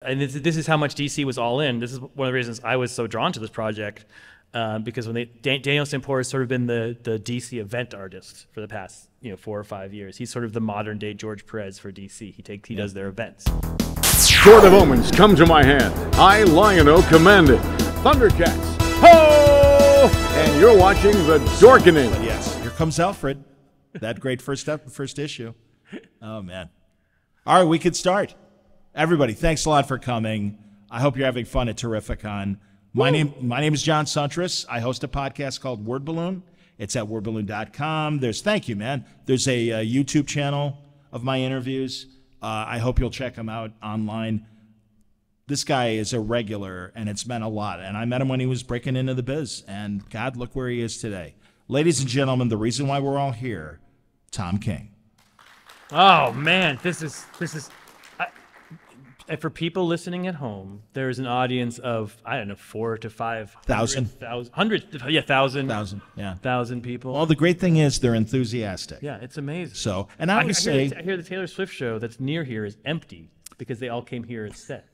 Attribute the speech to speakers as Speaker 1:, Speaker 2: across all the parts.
Speaker 1: And this is how much DC was all in. This is one of the reasons I was so drawn to this project, because Daniel Sampour has sort of been the DC event artist for the past 4 or 5 years. He's sort of the modern day George Perez for DC. He does their events.
Speaker 2: Sword of Omens, come to my hand. I, Lion-O, command it. Thundercats, ho! And you're watching The Dorkening.
Speaker 3: Yes, here comes Alfred. That great first issue. Oh, man. All right, we could start. Everybody, thanks a lot for coming. I hope you're having fun at Terrificon. My name is John Suntress. I host a podcast called Word Balloon. It's at wordballoon.com. Thank you, man. There's a YouTube channel of my interviews. I hope you'll check them out online. This guy is a regular, and it's meant a lot. And I met him when he was breaking into the biz, and God, look where he is today. Ladies and gentlemen, the reason why we're all here, Tom King.
Speaker 1: Oh man, this is. And for people listening at home, there's an audience of, I don't know, 4,000 to 5,000. 1,000 people.
Speaker 3: Well, the great thing is they're enthusiastic.
Speaker 1: Yeah, it's amazing.
Speaker 3: So, and I
Speaker 1: hear the Taylor Swift show that's near here is empty because they all came here instead.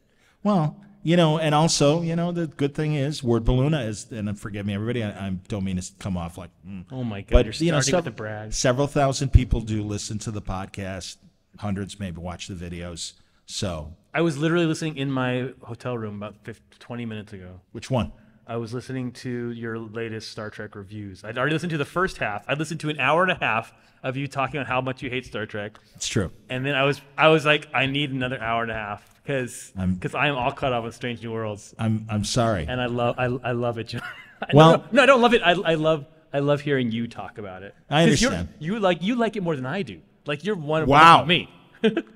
Speaker 3: Well, and also, the good thing is Word Balloon is, and forgive me, everybody, I don't mean to come off like,
Speaker 1: oh my God,
Speaker 3: but,
Speaker 1: you're starting with the brag.
Speaker 3: Several thousand people do listen to the podcast. Hundreds maybe watch the videos. So
Speaker 1: I was literally listening in my hotel room about 20 minutes ago.
Speaker 3: Which one?
Speaker 1: I was listening to your latest Star Trek reviews. I'd already listened to the first half. I'd listened to an hour and a half of you talking about how much you hate Star Trek.
Speaker 3: It's true.
Speaker 1: And then I was like, I need another hour and a half because I am all caught up with Strange New Worlds.
Speaker 3: I'm sorry.
Speaker 1: And I love it, John.
Speaker 3: Well,
Speaker 1: no, I don't love it. I love hearing you talk about it.
Speaker 3: I understand.
Speaker 1: You like it more than I do. Like you're one
Speaker 3: of
Speaker 1: me.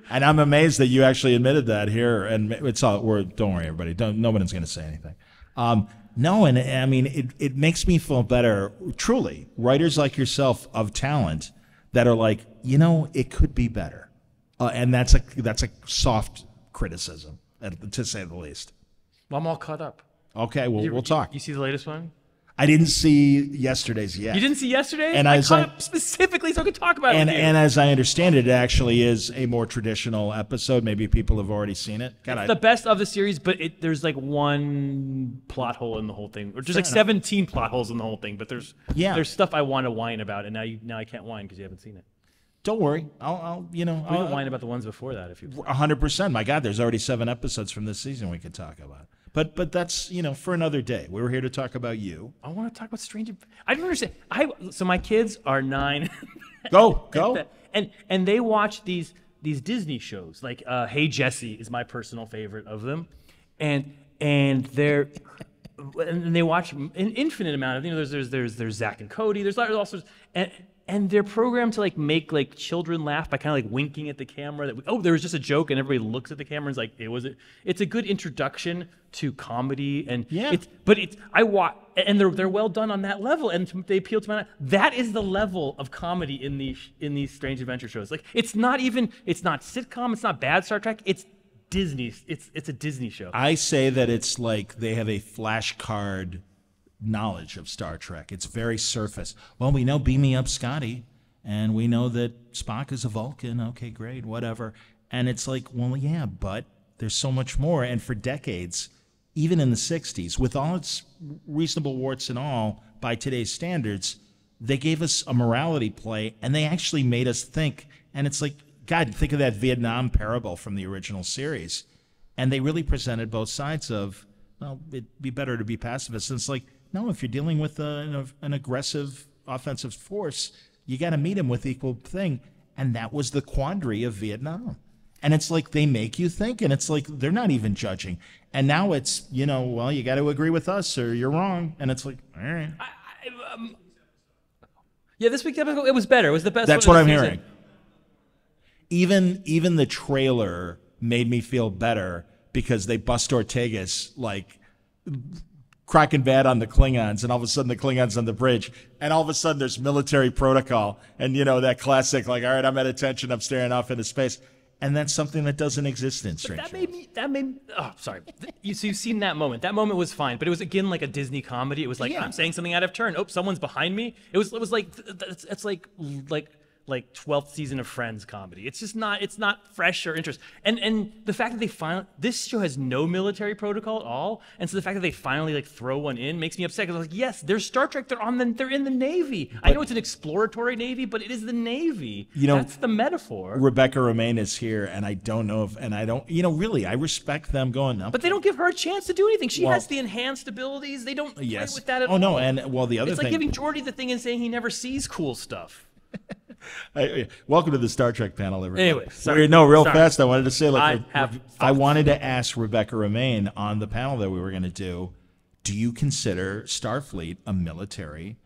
Speaker 3: And I'm amazed that you actually admitted that here. And it's all. Don't worry, everybody. Nobody's going to say anything. No, and I mean it makes me feel better. Truly, writers like yourself of talent that are like, it could be better, and that's a soft criticism, to say the least.
Speaker 1: Well, I'm all caught up.
Speaker 3: Okay, we'll talk.
Speaker 1: You see the latest one?
Speaker 3: I didn't see yesterday's yet.
Speaker 1: You didn't see yesterday's?
Speaker 3: And
Speaker 1: I caught up specifically so I could talk about it with you.
Speaker 3: And as I understand it, it actually is a more traditional episode. Maybe people have already seen it.
Speaker 1: It's the best of the series, but there's like one plot hole in the whole thing. Or there's like 17 plot holes in the whole thing, but there's stuff I want to whine about, and now I can't whine because you haven't seen it.
Speaker 3: Don't worry. I'll
Speaker 1: we can whine about the ones before that if you
Speaker 3: 100%. My God, there's already 7 episodes from this season we could talk about. But that's, for another day. We were here to talk about you.
Speaker 1: I want to talk about Stranger. I don't understand. So my kids are 9.
Speaker 3: Go.
Speaker 1: And they watch these Disney shows. Like Hey Jessie is my personal favorite of them. And they watch an infinite amount of there's Zach and Cody. There's all sorts and they're programmed to make children laugh by kind of winking at the camera. There was just a joke, and everybody looks at the camera and is like, it's a good introduction to comedy, and they're well done on that level, and they appeal to my. That is the level of comedy in these strange adventure shows. It's not sitcom, it's not bad Star Trek, it's Disney. It's a Disney show.
Speaker 3: I say that it's like they have a flashcard knowledge of Star Trek. It's very surface. Well, we know Beam Me Up Scotty, and we know that Spock is a Vulcan. Okay, great, whatever. And it's like, well, yeah, but there's so much more. And for decades, even in the 60s, with all its reasonable warts and all, by today's standards, they gave us a morality play, and they actually made us think. And it's like, God, think of that Vietnam parable from the original series. And they really presented both sides of, well, it'd be better to be pacifist. And it's like, no, if you're dealing with an aggressive offensive force, you got to meet him with equal thing. And that was the quandary of Vietnam. And it's like they make you think, and it's like they're not even judging. And now it's, well, you got to agree with us or you're wrong. And it's like, all right.
Speaker 1: This week's episode, it was better. It was the best.
Speaker 3: That's what I'm hearing. Even the trailer made me feel better because they bust Ortegas cracking bad on the Klingons, and all of a sudden the Klingons on the bridge, and all of a sudden there's military protocol, and that classic, all right, I'm at attention, I'm staring off into space, and that's something that doesn't exist in Strange Worlds.
Speaker 1: That made me, oh, sorry. You've seen that moment. That moment was fine, but it was again like a Disney comedy. It was like, I'm saying something out of turn. Oh, someone's behind me. It was like like 12th season of Friends comedy. It's just not. It's not fresh or interesting. And the fact that they finally, this show has no military protocol at all, and so the fact that they finally like throw one in makes me upset because I was like, yes, there's Star Trek. They're in the Navy. I know it's an exploratory Navy, but it is the Navy. That's the metaphor.
Speaker 3: Rebecca Romaine is here, and I don't know if, and I don't, really, I respect them going up.
Speaker 1: But they don't give her a chance to do anything. She has the enhanced abilities. They don't play with that at all.
Speaker 3: Oh no, and well, the other
Speaker 1: it's
Speaker 3: thing,
Speaker 1: like giving Geordi the thing and saying he never sees cool stuff.
Speaker 3: Welcome to the Star Trek panel, everybody.
Speaker 1: Anyway, sorry.
Speaker 3: Fast. I wanted to say, I wanted to ask Rebecca Romaine on the panel that we were going to do. Do you consider Starfleet a military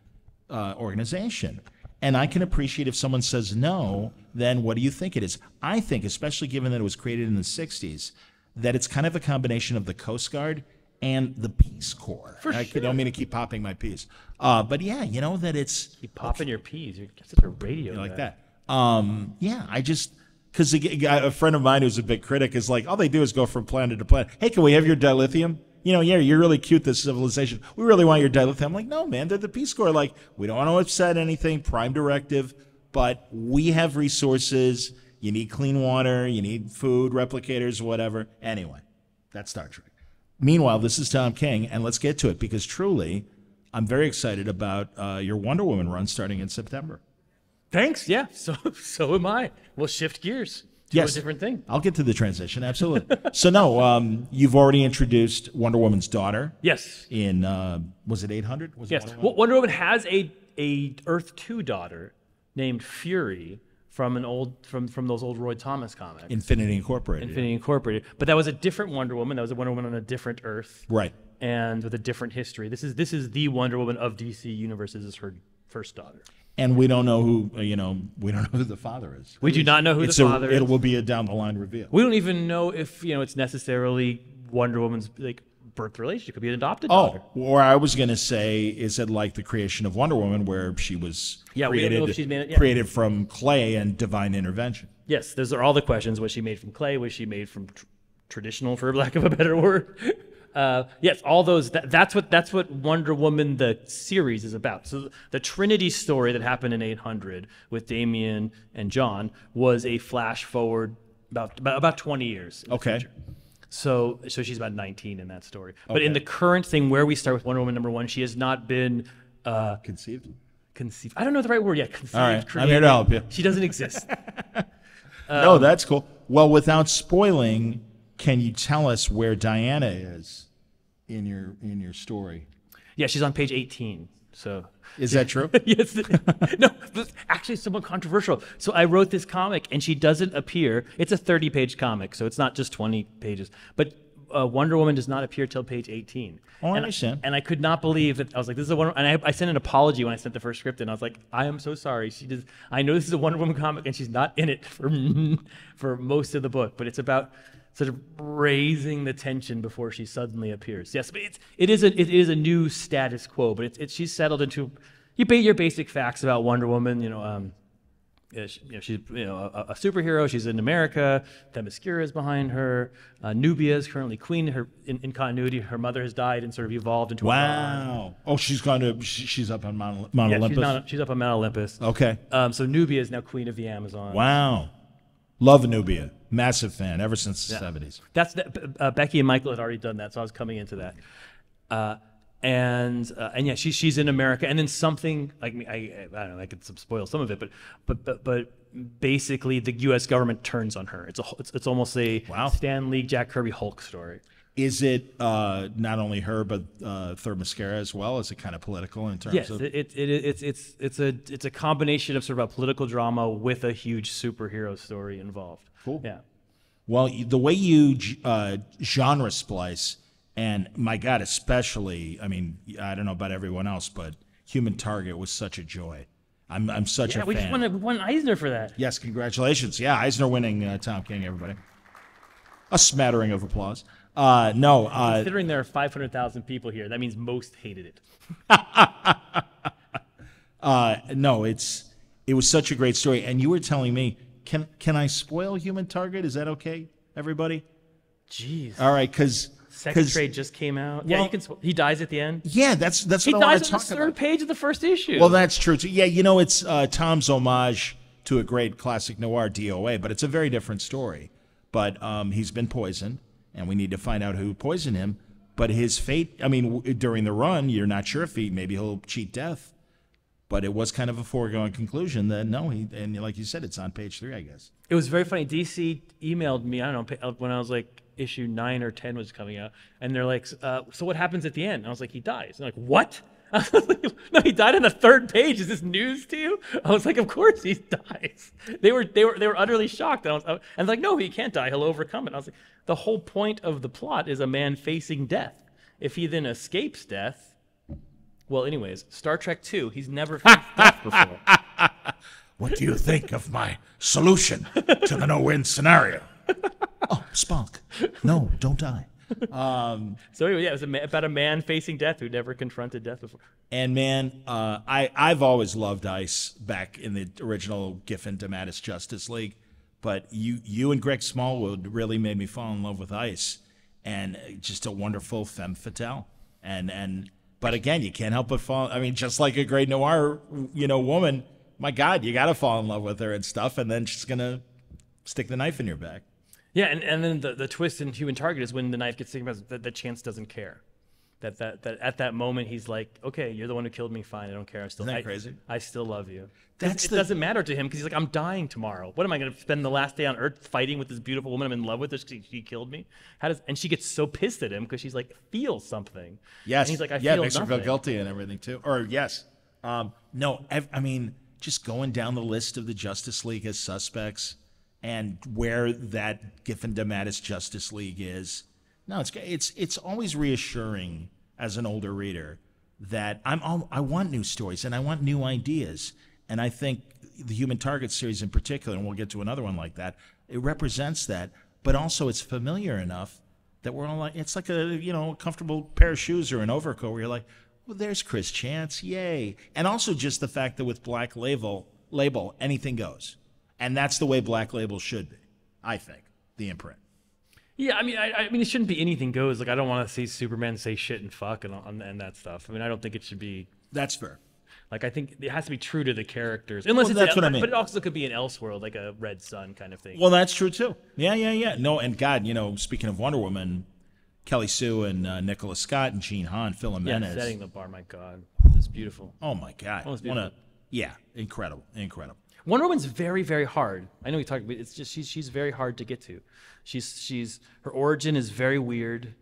Speaker 3: organization? And I can appreciate if someone says no. Then what do you think it is? I think, especially given that it was created in the '60s, that it's kind of a combination of the Coast Guard and the Peace Corps. I don't mean to keep popping my peas. But yeah, that it's...
Speaker 1: Keep popping your peas. You're such a radio guy.
Speaker 3: Like that. Yeah, I just... Because a friend of mine who's a big critic is like, all they do is go from planet to planet. Hey, can we have your dilithium? You're really cute, this civilization. We really want your dilithium. I'm like, no, man, they're the Peace Corps. Like, we don't want to upset anything, prime directive, but we have resources. You need clean water. You need food, replicators, whatever. Anyway, that's Star Trek. Meanwhile, this is Tom King, and let's get to it because truly, I'm very excited about your Wonder Woman run starting in September.
Speaker 1: Thanks. Yeah. So am I. We'll shift gears to a different thing.
Speaker 3: I'll get to the transition. Absolutely. You've already introduced Wonder Woman's daughter.
Speaker 1: Yes.
Speaker 3: In was it 800?
Speaker 1: Yes. Wonder Woman has a Earth 2 daughter named Fury. From those old Roy Thomas comics.
Speaker 3: Infinity Incorporated.
Speaker 1: But that was a different Wonder Woman. That was a Wonder Woman on a different Earth.
Speaker 3: Right.
Speaker 1: And with a different history. This is the Wonder Woman of DC Universe. This is her first daughter.
Speaker 3: And we don't know who we don't know who the father is.
Speaker 1: We do not know who the father is.
Speaker 3: It will be a down the line reveal.
Speaker 1: We don't even know if it's necessarily Wonder Woman's birth relationship. It could be an adopted daughter.
Speaker 3: Or I was going to say, is it like the creation of Wonder Woman, where she was created from clay and divine intervention?
Speaker 1: Yes, those are all the questions. Was she made from clay? Was she made from traditional, for lack of a better word? Yes, all those. That's what Wonder Woman the series is about. So the Trinity story that happened in 800 with Damian and John was a flash forward about 20 years.
Speaker 3: Okay.
Speaker 1: So she's about 19 in that story. But in the current thing where we start with Wonder Woman #1, she has not been
Speaker 3: conceived.
Speaker 1: I don't know the right word yet. Conceived.
Speaker 3: All right,
Speaker 1: created.
Speaker 3: I'm here to help you.
Speaker 1: She doesn't exist.
Speaker 3: No, that's cool. Well, without spoiling, can you tell us where Diana is in your story?
Speaker 1: Yeah, she's on page 18. So
Speaker 3: is that true?
Speaker 1: Yes. No, but actually it's somewhat controversial. So I wrote this comic and she doesn't appear. It's a 30-page comic, so it's not just 20 pages. But Wonder Woman does not appear till page 18.
Speaker 3: Oh, I understand.
Speaker 1: And I could not believe that. I was like, this is a Wonder Woman. And I sent an apology when I sent the first script in. I was like, I am so sorry. I know this is a Wonder Woman comic and she's not in it for most of the book, but it's about sort of raising the tension before she suddenly appears. Yes, but it is a new status quo, but she's settled into your basic facts about Wonder Woman. She's a superhero. She's in America. Themyscira is behind her. Nubia is currently queen. In continuity, her mother has died and sort of evolved into a god.
Speaker 3: Oh, she's up on Mount Olympus.
Speaker 1: She's up on Mount Olympus.
Speaker 3: Okay.
Speaker 1: So Nubia is now queen of the Amazon.
Speaker 3: Wow. Love Nubia. Massive fan ever since the 70s.
Speaker 1: Becky and Michael had already done that, so I was coming into that. And yeah, she's in America, and then something like I don't know, I could spoil some of it, but basically the U.S. government turns on her. It's almost a Stan Lee, Jack Kirby Hulk story.
Speaker 3: Is it not only her but Themyscira as well? Is it kind of political in terms of?
Speaker 1: Yes, it's a combination of sort of a political drama with a huge superhero story involved.
Speaker 3: Cool.
Speaker 1: Yeah.
Speaker 3: Well, the way you genre splice, and my God, especially, I mean, I don't know about everyone else, but Human Target was such a joy. I'm such a fan.
Speaker 1: We just won Eisner for that.
Speaker 3: Yes, congratulations. Yeah, Eisner winning Tom King, everybody. A smattering of applause.
Speaker 1: Considering there are 500,000 people here, that means most hated it.
Speaker 3: It was such a great story. And you were telling me, can I spoil Human Target? Is that okay, everybody?
Speaker 1: Jeez.
Speaker 3: All right, because
Speaker 1: Second Trade just came out. Yeah, he dies at the end.
Speaker 3: Yeah, that's what I want to talk about.
Speaker 1: He dies on the third page of the first issue.
Speaker 3: Well, that's true too. Yeah, it's Tom's homage to a great classic noir DOA, but it's a very different story. But he's been poisoned, and we need to find out who poisoned him. But his fate, I mean, during the run, you're not sure if maybe he'll cheat death. But it was kind of a foregone conclusion that no, and like you said, it's on page 3, I guess.
Speaker 1: It was very funny. DC emailed me, I don't know, when I was like, issue 9 or 10 was coming out, and they're like, so what happens at the end? And I was like, he dies. And they're like, what? I was like, no, he died on the 3rd page. Is this news to you? I was like, of course he dies. They were utterly shocked. And I was like, no, he can't die. He'll overcome it. I was like, the whole point of the plot is a man facing death. If he then escapes death, well, anyways, Star Trek 2, he's never faced death before.
Speaker 3: What do you think of my solution to the no-win scenario? Oh, Spock, no, don't die.
Speaker 1: So anyway, yeah, it was about a man facing death who never confronted death before.
Speaker 3: And man, I've always loved Ice back in the original Giffen DeMatteis Justice League, but you and Greg Smallwood really made me fall in love with Ice, and just a wonderful femme fatale. But again, you can't help but fall. I mean, just like a great noir, woman. My God, you got to fall in love with her and stuff, and then she's gonna stick the knife in your back.
Speaker 1: Yeah, and then the twist in Human Target is when the knife gets taken, that Chance doesn't care. That at that moment he's like, okay, you're the one who killed me. Fine, I don't care.
Speaker 3: Isn't that crazy?
Speaker 1: I still love you.
Speaker 3: It
Speaker 1: doesn't matter to him because he's like, I'm dying tomorrow. What am I going to spend the last day on Earth fighting with this beautiful woman I'm in love with? She killed me. And she gets so pissed at him because she's like, feel something.
Speaker 3: Yes.
Speaker 1: And he's like, I
Speaker 3: feel
Speaker 1: feel
Speaker 3: makes
Speaker 1: nothing.
Speaker 3: her feel guilty and everything too. Or yes. No, I mean, just going down the list of the Justice League as suspects and where that Giffen DeMatteis Justice League is. No, it's always reassuring as an older reader that I want new stories and I want new ideas. And I think the Human Target series in particular, and we'll get to another one like that, it represents that. But also it's familiar enough that we're all like, it's like a comfortable pair of shoes or an overcoat where you're like, well, there's Chris Chance, yay. And also just the fact that with Black Label, anything goes. And that's the way Black Label should be, I think, the imprint.
Speaker 1: Yeah, I mean, it shouldn't be anything goes. Like, I don't want to see Superman say shit and fuck and that stuff. I mean, I don't think it should be.
Speaker 3: That's fair.
Speaker 1: Like, I think it has to be true to the characters, unless
Speaker 3: that's what I mean.
Speaker 1: But it also could be an Elseworld, like a Red Sun kind of thing.
Speaker 3: Well, that's true too. Yeah. No, and God, speaking of Wonder Woman, Kelly Sue and Nicholas Scott and Gene Hahn, Phil Jimenez.
Speaker 1: Yeah, setting the bar. My God, it's beautiful.
Speaker 3: Oh my God, incredible.
Speaker 1: Wonder Woman's very, very hard. I know we talked, but it's just she's very hard to get to. Her origin is very weird.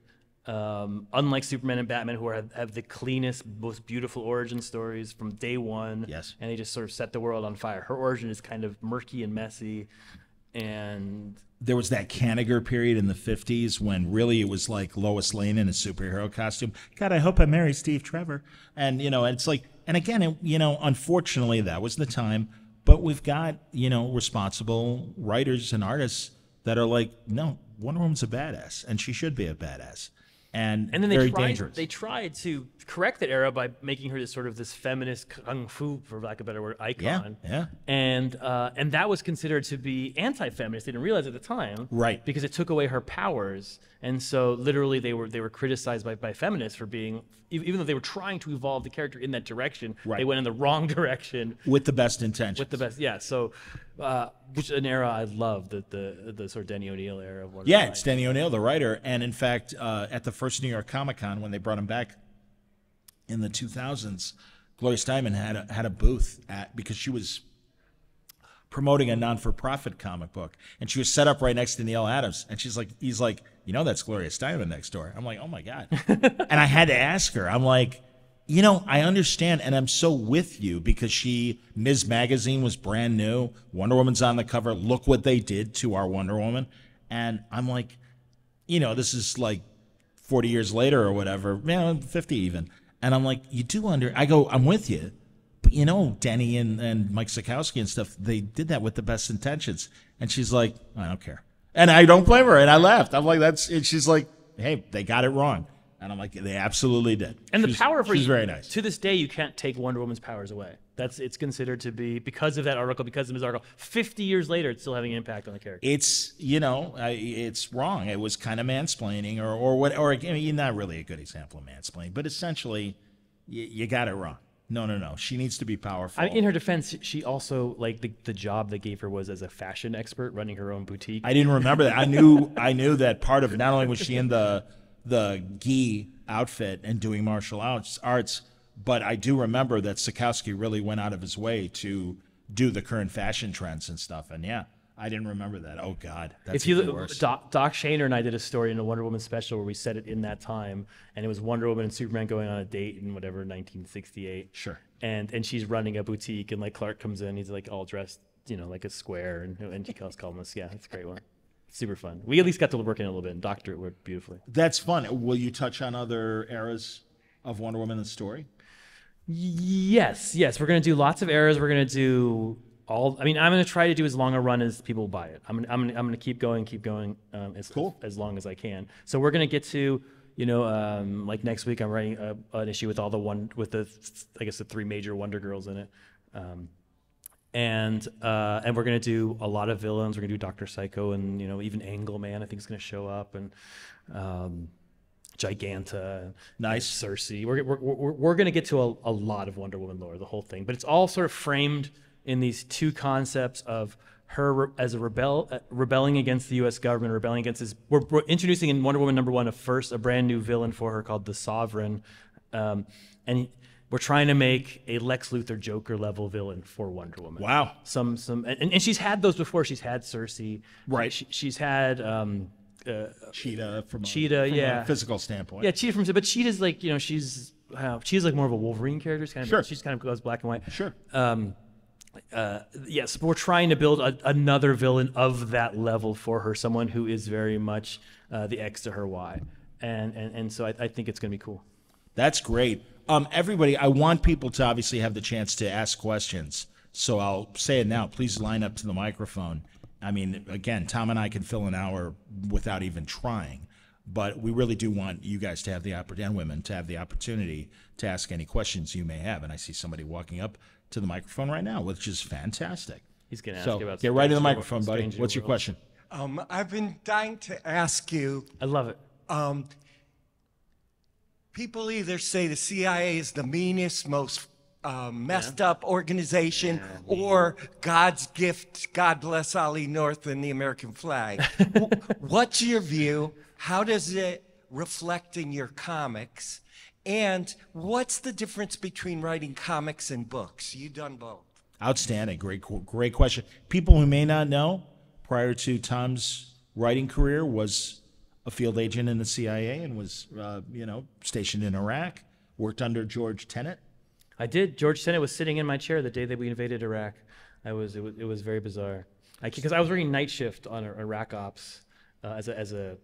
Speaker 1: Unlike Superman and Batman, who have the cleanest, most beautiful origin stories from day one.
Speaker 3: Yes.
Speaker 1: And they just sort of set the world on fire. Her origin is kind of murky and messy. And
Speaker 3: there was that Kanigher period in the 50s when really it was like Lois Lane in a superhero costume. God, I hope I marry Steve Trevor. And, it's like, and again, unfortunately, that was the time. But we've got, responsible writers and artists that are like, no, Wonder Woman's a badass, and she should be a badass. And then dangerous.
Speaker 1: They tried to correct that era by making her this feminist kung fu, for lack of a better word, icon.
Speaker 3: Yeah.
Speaker 1: And that was considered to be anti-feminist. They didn't realize at the time,
Speaker 3: right?
Speaker 1: Because it took away her powers. And so literally they were criticized by feminists for being, even though they were trying to evolve the character in that direction,
Speaker 3: right.
Speaker 1: They went in the wrong direction.
Speaker 3: With the best intentions.
Speaker 1: With the best, yeah. So, which is an era I love, the sort of Denny O'Neil era of Wonder
Speaker 3: Yeah,
Speaker 1: Woman.
Speaker 3: it's Denny O'Neil, the writer. And in fact, at the first New York Comic Con, when they brought him back in the 2000s, Gloria Steinem had a booth because she was promoting a non-for-profit comic book, and she was set up right next to Neil Adams, and he's like, that's Gloria Steinem next door. I'm like, oh my God. And I had to ask her, I'm like, I understand, and I'm so with you, because Ms. Magazine was brand new, Wonder Woman's on the cover, look what they did to our Wonder Woman. And I'm like, this is like 40 years later or whatever, 50 even. And I'm like, I'm with you. But Denny and Mike Sikowski and stuff, they did that with the best intentions. And she's like, I don't care. And I don't blame her. And I laughed. I'm like, and she's like, hey, they got it wrong. And I'm like, they absolutely did.
Speaker 1: And the power of her,
Speaker 3: she's very nice.
Speaker 1: To this day, you can't take Wonder Woman's powers away. It's considered to be, because of that article, because of his article, 50 years later, it's still having an impact on the character.
Speaker 3: It's, it's wrong. It was kind of mansplaining or not really a good example of mansplaining, but essentially, you got it wrong. No. She needs to be powerful.
Speaker 1: In her defense, she also like the job they gave her was as a fashion expert running her own boutique.
Speaker 3: I didn't remember that. I knew that part of it. Not only was she in the gi outfit and doing martial arts, but I do remember that Sikowski really went out of his way to do the current fashion trends and stuff. And yeah, I didn't remember that. Oh God, that's even worse.
Speaker 1: Doc Shaner and I did a story in a Wonder Woman special where we set it in that time, and it was Wonder Woman and Superman going on a date in whatever 1968.
Speaker 3: Sure.
Speaker 1: And she's running a boutique, and like Clark comes in, he's like all dressed, like a square, and she calls us. Yeah, it's a great one. Super fun. We at least got to work in it a little bit and doctor it worked beautifully.
Speaker 3: That's fun. Will you touch on other eras of Wonder Woman in the story?
Speaker 1: Yes. We're going to do lots of eras. We're going to do all. I'm going to try to do as long a run as people buy it. I'm going to keep going as long as I can. So we're going to get to, like next week I'm writing an issue with the three major Wonder Girls in it. And we're going to do a lot of villains. We're going to do Dr. Psycho and, even Angleman I think is going to show up, and Giganta,
Speaker 3: nice,
Speaker 1: Cersei. We're going to get to a lot of Wonder Woman lore, the whole thing, but it's all sort of framed in these two concepts of her as a rebelling against the U.S. government, rebelling against we're introducing in Wonder Woman #1 a brand new villain for her called the Sovereign, and we're trying to make a Lex Luthor Joker level villain for Wonder Woman.
Speaker 3: Wow.
Speaker 1: And she's had those before. She's had Cersei.
Speaker 3: Right.
Speaker 1: She's had
Speaker 3: Cheetah from
Speaker 1: a
Speaker 3: physical standpoint.
Speaker 1: Yeah, Cheetah but Cheetah's like, she's like more of a Wolverine character. She's kind of goes black and white.
Speaker 3: Sure.
Speaker 1: Yes, but we're trying to build another villain of that level for her, someone who is very much the X to her Y. And so I think it's going to be cool.
Speaker 3: That's great. Everybody, I want people to obviously have the chance to ask questions. So I'll say it now. Please line up to the microphone. I mean, again, Tom and I can fill an hour without even trying. But we really do want you guys to have the opportunity, and women, to have the opportunity to ask any questions you may have. And I see somebody walking up to the microphone right now, which is fantastic.
Speaker 1: He's going to ask about
Speaker 3: get right to the microphone, buddy. What's your question?
Speaker 4: I've been dying to ask you.
Speaker 1: I love it.
Speaker 4: People either say the CIA is the meanest, most messed up organization, or God's gift, God bless Ollie North and the American flag. What's your view? How does it reflect in your comics? And what's the difference between writing comics and books? You've done both.
Speaker 3: Outstanding. Great question. People who may not know, prior to Tom's writing career, was a field agent in the CIA and was, stationed in Iraq, worked under George Tenet.
Speaker 1: I did. George Tenet was sitting in my chair the day that we invaded Iraq. It was very bizarre. Because I was working night shift on Iraq ops as a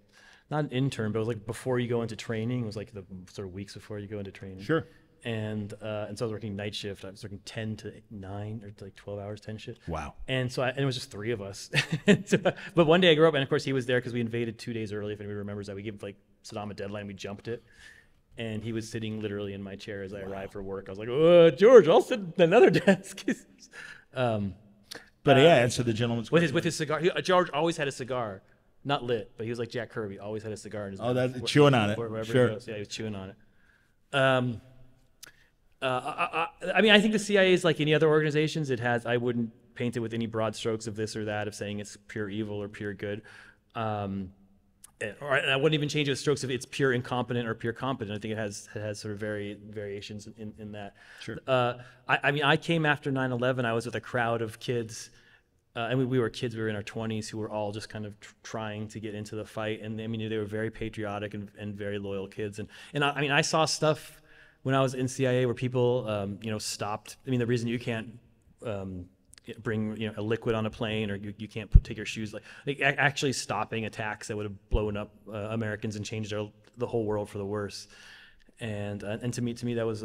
Speaker 1: not an intern, but it was like before you go into training. It was like the sort of weeks before you go into training.
Speaker 3: Sure.
Speaker 1: And so I was working night shift. I was working 10 to 9 or like 12 hours, 10 shift.
Speaker 3: Wow.
Speaker 1: And so it was just 3 of us. But one day I grew up, and of course he was there because we invaded 2 days early. If anybody remembers that, we gave like Saddam a deadline, we jumped it. And he was sitting literally in my chair as I arrived for work. I was like, "Oh, George, I'll sit at another desk."
Speaker 3: But yeah, answer the gentleman's question.
Speaker 1: With his cigar. George always had a cigar, not lit, but he was like Jack Kirby. Always had a cigar in his mouth.
Speaker 3: That's chewing on it.
Speaker 1: Wherever
Speaker 3: sure.
Speaker 1: He goes. Yeah, he was chewing on it. I mean, I think the CIA is like any other organizations. I wouldn't paint it with any broad strokes of this or that, of saying it's pure evil or pure good. And I wouldn't even change it with strokes of it's pure incompetent or pure competent. I think it has sort of variations in that.
Speaker 3: Sure.
Speaker 1: I mean, I came after 9/11. I was with a crowd of kids, and we were kids. We were in our 20s who were all just kind of trying to get into the fight. And I mean, they were very patriotic and very loyal kids. And I mean, I saw stuff when I was in CIA where people, stopped. I mean, the reason you can't bring a liquid on a plane, or you can't take your shoes, like actually stopping attacks that would have blown up Americans and changed the whole world for the worse. And to me that was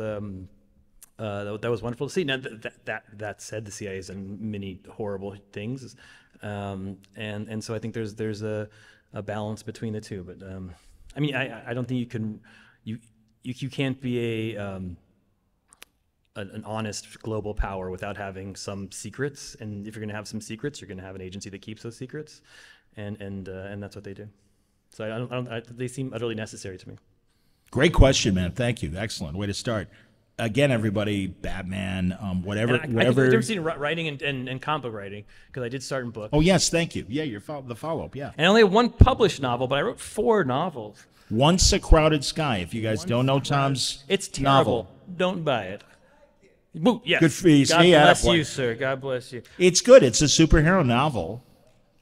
Speaker 1: wonderful to see. Now that said, the CIA has done many horrible things, and so I think there's a balance between the two. But I mean, I don't think you can't be an honest global power without having some secrets. And if you're going to have some secrets, you're going to have an agency that keeps those secrets, and that's what they do. So they seem utterly necessary to me.
Speaker 3: Great question, man. Thank you. Excellent way to start. again, everybody, Batman, whatever,
Speaker 1: And
Speaker 3: whatever.
Speaker 1: I've never seen writing and comic book writing because I did start in books.
Speaker 3: Oh yes, thank you. Yeah, the follow-up. Yeah.
Speaker 1: And I only have one published novel, but I wrote 4 novels.
Speaker 3: Once a Crowded Sky. If you guys don't know Tom's
Speaker 1: It's terrible.
Speaker 3: novel,
Speaker 1: Don't buy it. Boo, yes.
Speaker 3: Good for you.
Speaker 1: God
Speaker 3: See,
Speaker 1: bless
Speaker 3: attaboy.
Speaker 1: you, sir. God bless you.
Speaker 3: it's good. It's a superhero novel.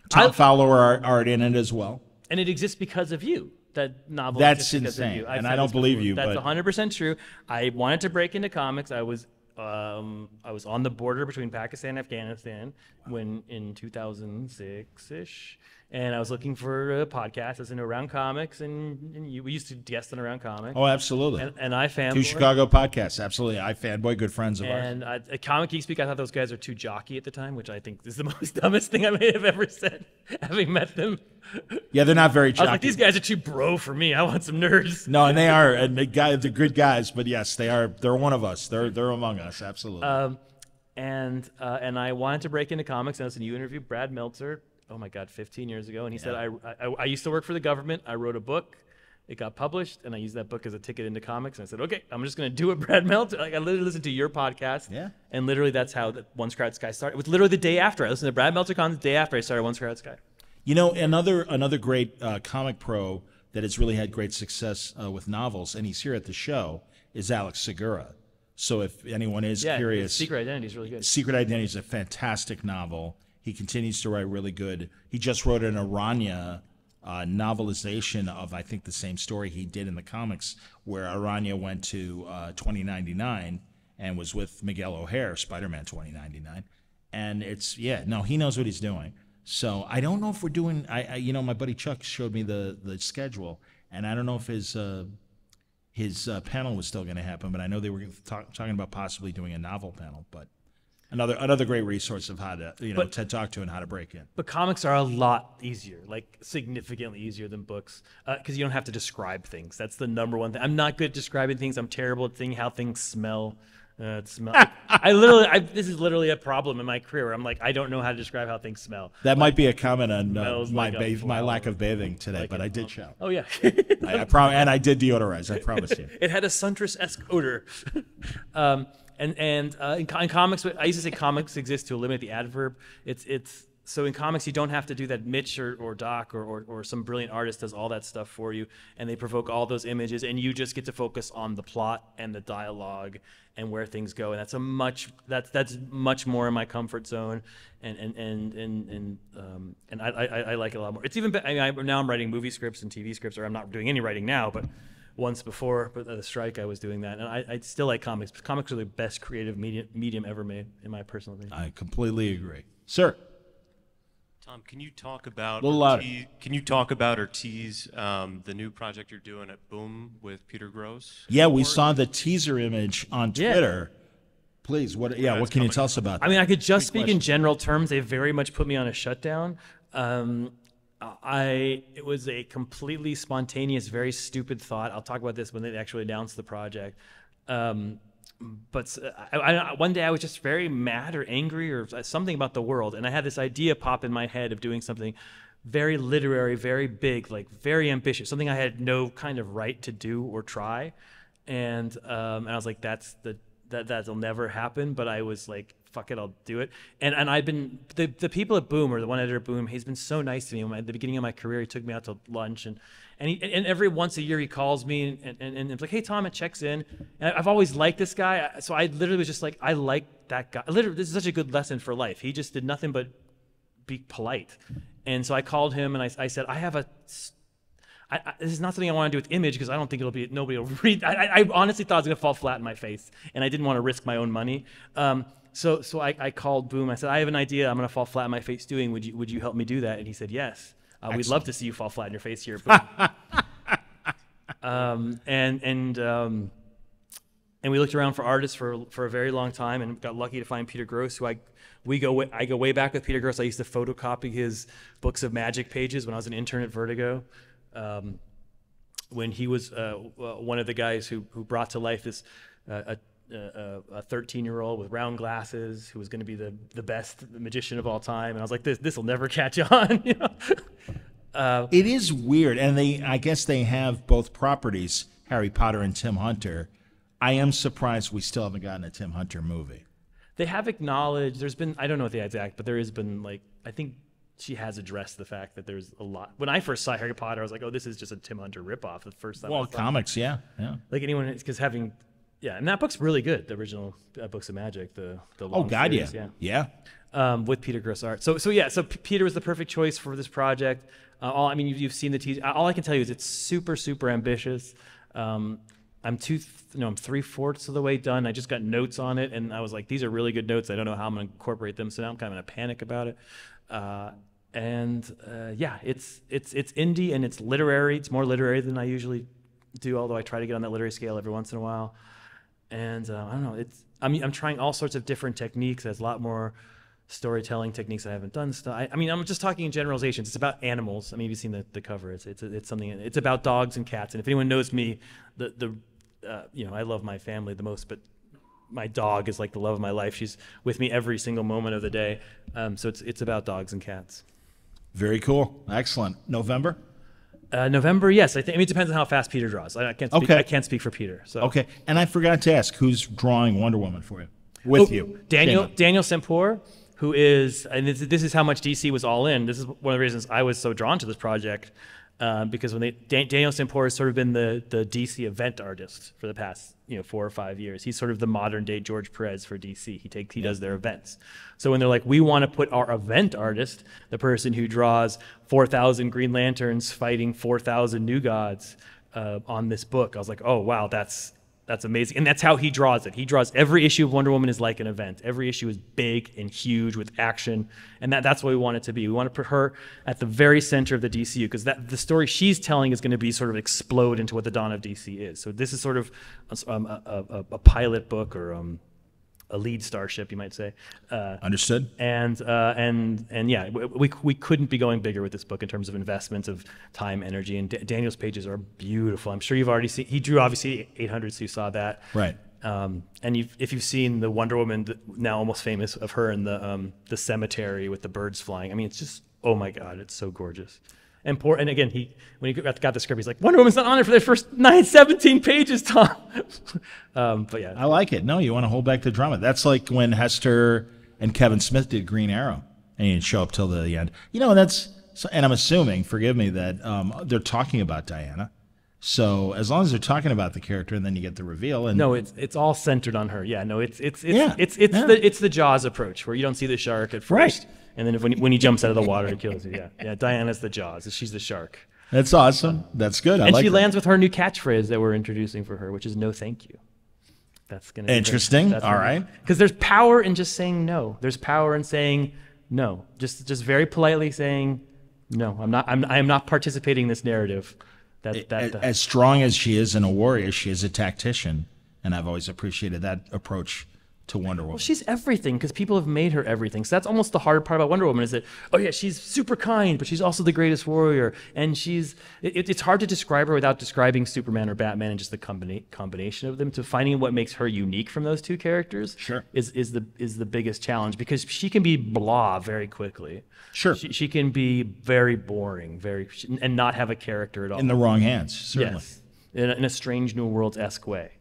Speaker 3: Tom Fowler art in it as well.
Speaker 1: And it exists because of you. That novel
Speaker 3: That's
Speaker 1: exists because of
Speaker 3: insane.
Speaker 1: you.
Speaker 3: And
Speaker 1: said
Speaker 3: I don't
Speaker 1: this
Speaker 3: believe
Speaker 1: before.
Speaker 3: you,
Speaker 1: That's
Speaker 3: but-
Speaker 1: 100% true. I wanted to break into comics. I was on the border between Pakistan and Afghanistan when in 2006-ish. And I was looking for a podcast. I was into Around Comics, and we used to guest on Around Comics.
Speaker 3: Oh, absolutely.
Speaker 1: And I fanboy.
Speaker 3: 2 Chicago podcasts. Absolutely. I fanboy, good friends of ours.
Speaker 1: And at Comic Geek Speak, I thought those guys were too jockey at the time, which I think is the most dumbest thing I may have ever said, having met them.
Speaker 3: Yeah, they're not very
Speaker 1: I was
Speaker 3: jockey.
Speaker 1: like, these guys are too bro for me. I want some nerds.
Speaker 3: No, and they are, and they're good guys. But yes, they are. They're one of us. They're among us. Absolutely.
Speaker 1: And I wanted to break into comics. And you interviewed Brad Meltzer. Oh my God, 15 years ago. And he said, I used to work for the government. I wrote a book. It got published, and I used that book as a ticket into comics. And I said, okay, I'm just going to do what Brad Meltzer. Like, I literally listened to your podcast.
Speaker 3: Yeah.
Speaker 1: And literally that's how the Once Crowded Sky started. It was literally the day after. I listened to Brad Meltzer the day after I started Once Crowded Sky.
Speaker 3: You know, another great comic pro that has really had great success with novels, and he's here at the show, is Alex Segura. So if anyone is curious,
Speaker 1: Secret Identity is really good.
Speaker 3: Secret Identity is a fantastic novel. He continues to write really good. He just wrote an Aranya novelization of, I think, the same story he did in the comics, where Aranya went to 2099 and was with Miguel O'Hare, Spider-Man 2099. And he knows what he's doing. So I don't know if we're doing. My buddy Chuck showed me the schedule, and I don't know if his panel was still going to happen. But I know they were talking about possibly doing a novel panel. But another great resource of how to to talk to and how to break in.
Speaker 1: But comics are a lot easier, like significantly easier than books, because you don't have to describe things. That's the number one thing. I'm not good at describing things. I'm terrible at how things smell. This is literally a problem in my career. Where I'm like, I don't know how to describe how things smell.
Speaker 3: That might be a comment on my lack of bathing today, but I did shower.
Speaker 1: Oh yeah,
Speaker 3: and I did deodorize. I promise you.
Speaker 1: It had a suntress-esque odor. In comics, I used to say comics exist to eliminate the adverb. So in comics, you don't have to do that. Mitch or Doc or some brilliant artist does all that stuff for you, and they provoke all those images, and you just get to focus on the plot and the dialogue and where things go. And that's much more in my comfort zone, and I like it a lot more. It's even now I'm writing movie scripts and TV scripts, or I'm not doing any writing now, but once before the strike, I was doing that, and I still like comics. Comics are the best creative medium ever made, in my personal opinion.
Speaker 3: I completely agree, sir.
Speaker 5: Tom, can you talk about or tease the new project you're doing at Boom with Peter Gross?
Speaker 3: Yeah, we saw the teaser image on Twitter. Please, what can you tell us about that?
Speaker 1: I mean, I could just speak in general terms. They very much put me on a shutdown. It was a completely spontaneous, very stupid thought. I'll talk about this when they actually announced the project. But one day I was just very mad or angry or something about the world, and I had this idea pop in my head of doing something very literary, very big, like very ambitious, something I had no kind of right to do or try. And I was like, that'll never happen. But I was like, fuck it, I'll do it. And I've been the people at Boom, or the one editor at Boom, he's been so nice to me. At the beginning of my career, he took me out to lunch, and every once a year he calls me and it's like, hey Tom, it checks in. And I've always liked this guy, so I literally was just like, I like that guy. Literally, this is such a good lesson for life. He just did nothing but be polite. And so I called him and I said, this is not something I want to do with Image, because I don't think nobody will read. I honestly thought it was going to fall flat in my face, and I didn't want to risk my own money. So I called Boom. I said, I have an idea I'm going to fall flat in my face doing. Would you help me do that? And he said, yes. We'd love to see you fall flat in your face here. Boom. And we looked around for artists for a very long time, and got lucky to find Peter Gross, who I go way back with Peter Gross. I used to photocopy his books of magic pages when I was an intern at Vertigo. When he was one of the guys who brought to life this a 13-year-old with round glasses who was going to be the best magician of all time, and I was like, this will never catch on. You know?
Speaker 3: It is weird, and I guess they have both properties, Harry Potter and Tim Hunter. I am surprised we still haven't gotten a Tim Hunter movie.
Speaker 1: They have acknowledged, there's been, I don't know what the exact, but there has been, like, I think she has addressed the fact that there's a lot. When I first saw Harry Potter, I was like, oh, this is just a Tim Hunter ripoff. The first time I saw
Speaker 3: comics, yeah.
Speaker 1: Like anyone, because having, and that book's really good, the original Books of Magic, the long series,
Speaker 3: yeah.
Speaker 1: With Peter Gross art. So Peter was the perfect choice for this project. I mean, you've seen the teaser. All I can tell you is it's super, super ambitious. I'm 3/4 of the way done. I just got notes on it, and I was like, these are really good notes. I don't know how I'm going to incorporate them, so now I'm kind of in a panic about it. It's indie and it's literary. It's more literary than I usually do, although I try to get on that literary scale every once in a while. And I don't know. I'm trying all sorts of different techniques. There's a lot more storytelling techniques I haven't done. I'm just talking in generalizations. It's about animals. I mean, you've seen the cover. It's something. It's about dogs and cats. And if anyone knows me, I love my family the most, but my dog is like the love of my life. She's with me every single moment of the day. So it's about dogs and cats.
Speaker 3: Very cool. Excellent. November?
Speaker 1: November, yes. I mean, it depends on how fast Peter draws. I can't speak, I can't speak for Peter. So.
Speaker 3: Okay. And I forgot to ask, who's drawing Wonder Woman for you? With you?
Speaker 1: Daniel Sempor, who is, and this is how much DC was all in. This is one of the reasons I was so drawn to this project. Because when Daniel Sempor has sort of been the DC event artist for the past 4 or 5 years. He's sort of the modern day George Perez for DC. He does their events. So when they're like, we want to put our event artist, the person who draws 4,000 Green Lanterns fighting 4,000 New Gods, on this book, I was like, oh wow, that's amazing. And that's how he draws it. He draws every issue of Wonder Woman is like an event. Every issue is big and huge with action. And that's what we want it to be. We want to put her at the very center of the DCU because the story she's telling is going to be sort of explode into what the dawn of DC is. So this is sort of a pilot book or a lead starship, you might say.
Speaker 3: Understood.
Speaker 1: And yeah, we couldn't be going bigger with this book in terms of investments of time, energy, and Daniel's pages are beautiful. I'm sure you've already seen. He drew obviously 800, so you saw that.
Speaker 3: Right.
Speaker 1: And if you've seen the Wonder Woman, now almost famous, of her in the cemetery with the birds flying. I mean, it's just, oh my God, it's so gorgeous. And again, when he got the script, he's like, Wonder Woman's not on it for the first 17 pages, Tom. But yeah.
Speaker 3: I like it. No, you want to hold back the drama. That's like when Hester and Kevin Smith did Green Arrow, and he didn't show up till the end. And I'm assuming, forgive me, that they're talking about Diana. So as long as they're talking about the character, and then you get the reveal, and
Speaker 1: no, it's all centered on her. Yeah, no, it's the Jaws approach where you don't see the shark at first.
Speaker 3: Right.
Speaker 1: And then when he jumps out of the water, it kills you. Yeah. Diana's the Jaws. She's the shark.
Speaker 3: That's awesome. That's good.
Speaker 1: And she lands with her new catchphrase that we're introducing for her, which is "No, thank you." That's gonna be
Speaker 3: interesting. All right.
Speaker 1: Because there's power in just saying no. There's power in saying no. Just very politely saying no. I am not participating in this narrative.
Speaker 3: As strong as she is and a warrior, she is a tactician, and I've always appreciated that approach to Wonder Woman.
Speaker 1: Well, she's everything because people have made her everything. So that's almost the hard part about Wonder Woman is that, oh yeah, she's super kind, but she's also the greatest warrior. And it's hard to describe her without describing Superman or Batman and just the combination of them. To finding what makes her unique from those two characters is the biggest challenge because she can be blah very quickly.
Speaker 3: Sure.
Speaker 1: She can be very boring, and not have a character at all.
Speaker 3: In the wrong hands, certainly.
Speaker 1: Yes. In a Strange New Worlds-esque way.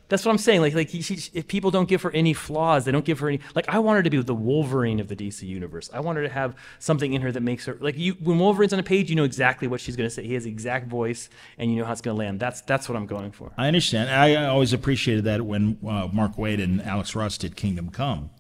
Speaker 1: That's what I'm saying. If people don't give her any flaws, they don't give her any. Like, I want her to be the Wolverine of the DC universe. I want her to have something in her that makes her when Wolverine's on a page, you know exactly what she's going to say. He has the exact voice, and you know how it's going to land. That's what I'm going for.
Speaker 3: I understand. I always appreciated that when Mark Waid and Alex Ross did Kingdom Come,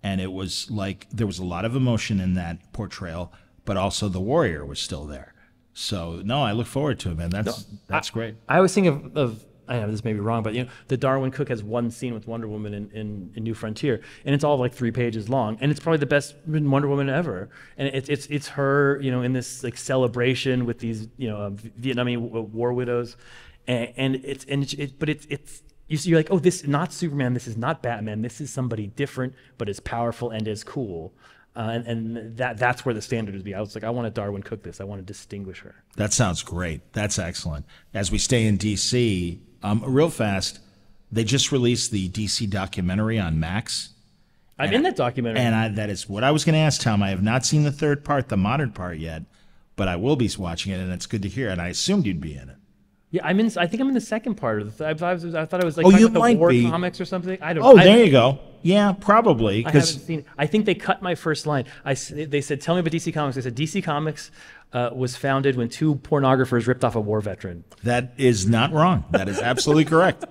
Speaker 3: and it was like there was a lot of emotion in that portrayal, but also the warrior was still there. So no, I look forward to it, man. That's great.
Speaker 1: I always think of. I know this may be wrong, but the Darwin Cook has one scene with Wonder Woman in New Frontier, and it's all like 3 pages long, and it's probably the best Wonder Woman ever. And it's her, in this like celebration with these Vietnamese war widows, but you're like, oh, this is not Superman, this is not Batman, this is somebody different, but as powerful and as cool. And that's where the standard would be. I was like, I want to Darwin Cook this. I want to distinguish her.
Speaker 3: That sounds great. That's excellent. As we stay in DC, real fast, they just released the DC documentary on Max.
Speaker 1: I'm in that documentary.
Speaker 3: And that is what I was going to ask, Tom. I have not seen the third part, the modern part yet, but I will be watching it, and it's good to hear. And I assumed you'd be in it.
Speaker 1: Yeah, I think I'm in the second part of the. I thought it was like
Speaker 3: Oh,
Speaker 1: talking
Speaker 3: you
Speaker 1: about the
Speaker 3: might
Speaker 1: war
Speaker 3: be.
Speaker 1: comics or something. I don't.
Speaker 3: Oh,
Speaker 1: I,
Speaker 3: there you go. Yeah, probably.
Speaker 1: I haven't seen it. I think they cut my first line. They said, "Tell me about DC Comics." They said, "DC Comics was founded when 2 pornographers ripped off a war veteran."
Speaker 3: That is not wrong. That is absolutely correct.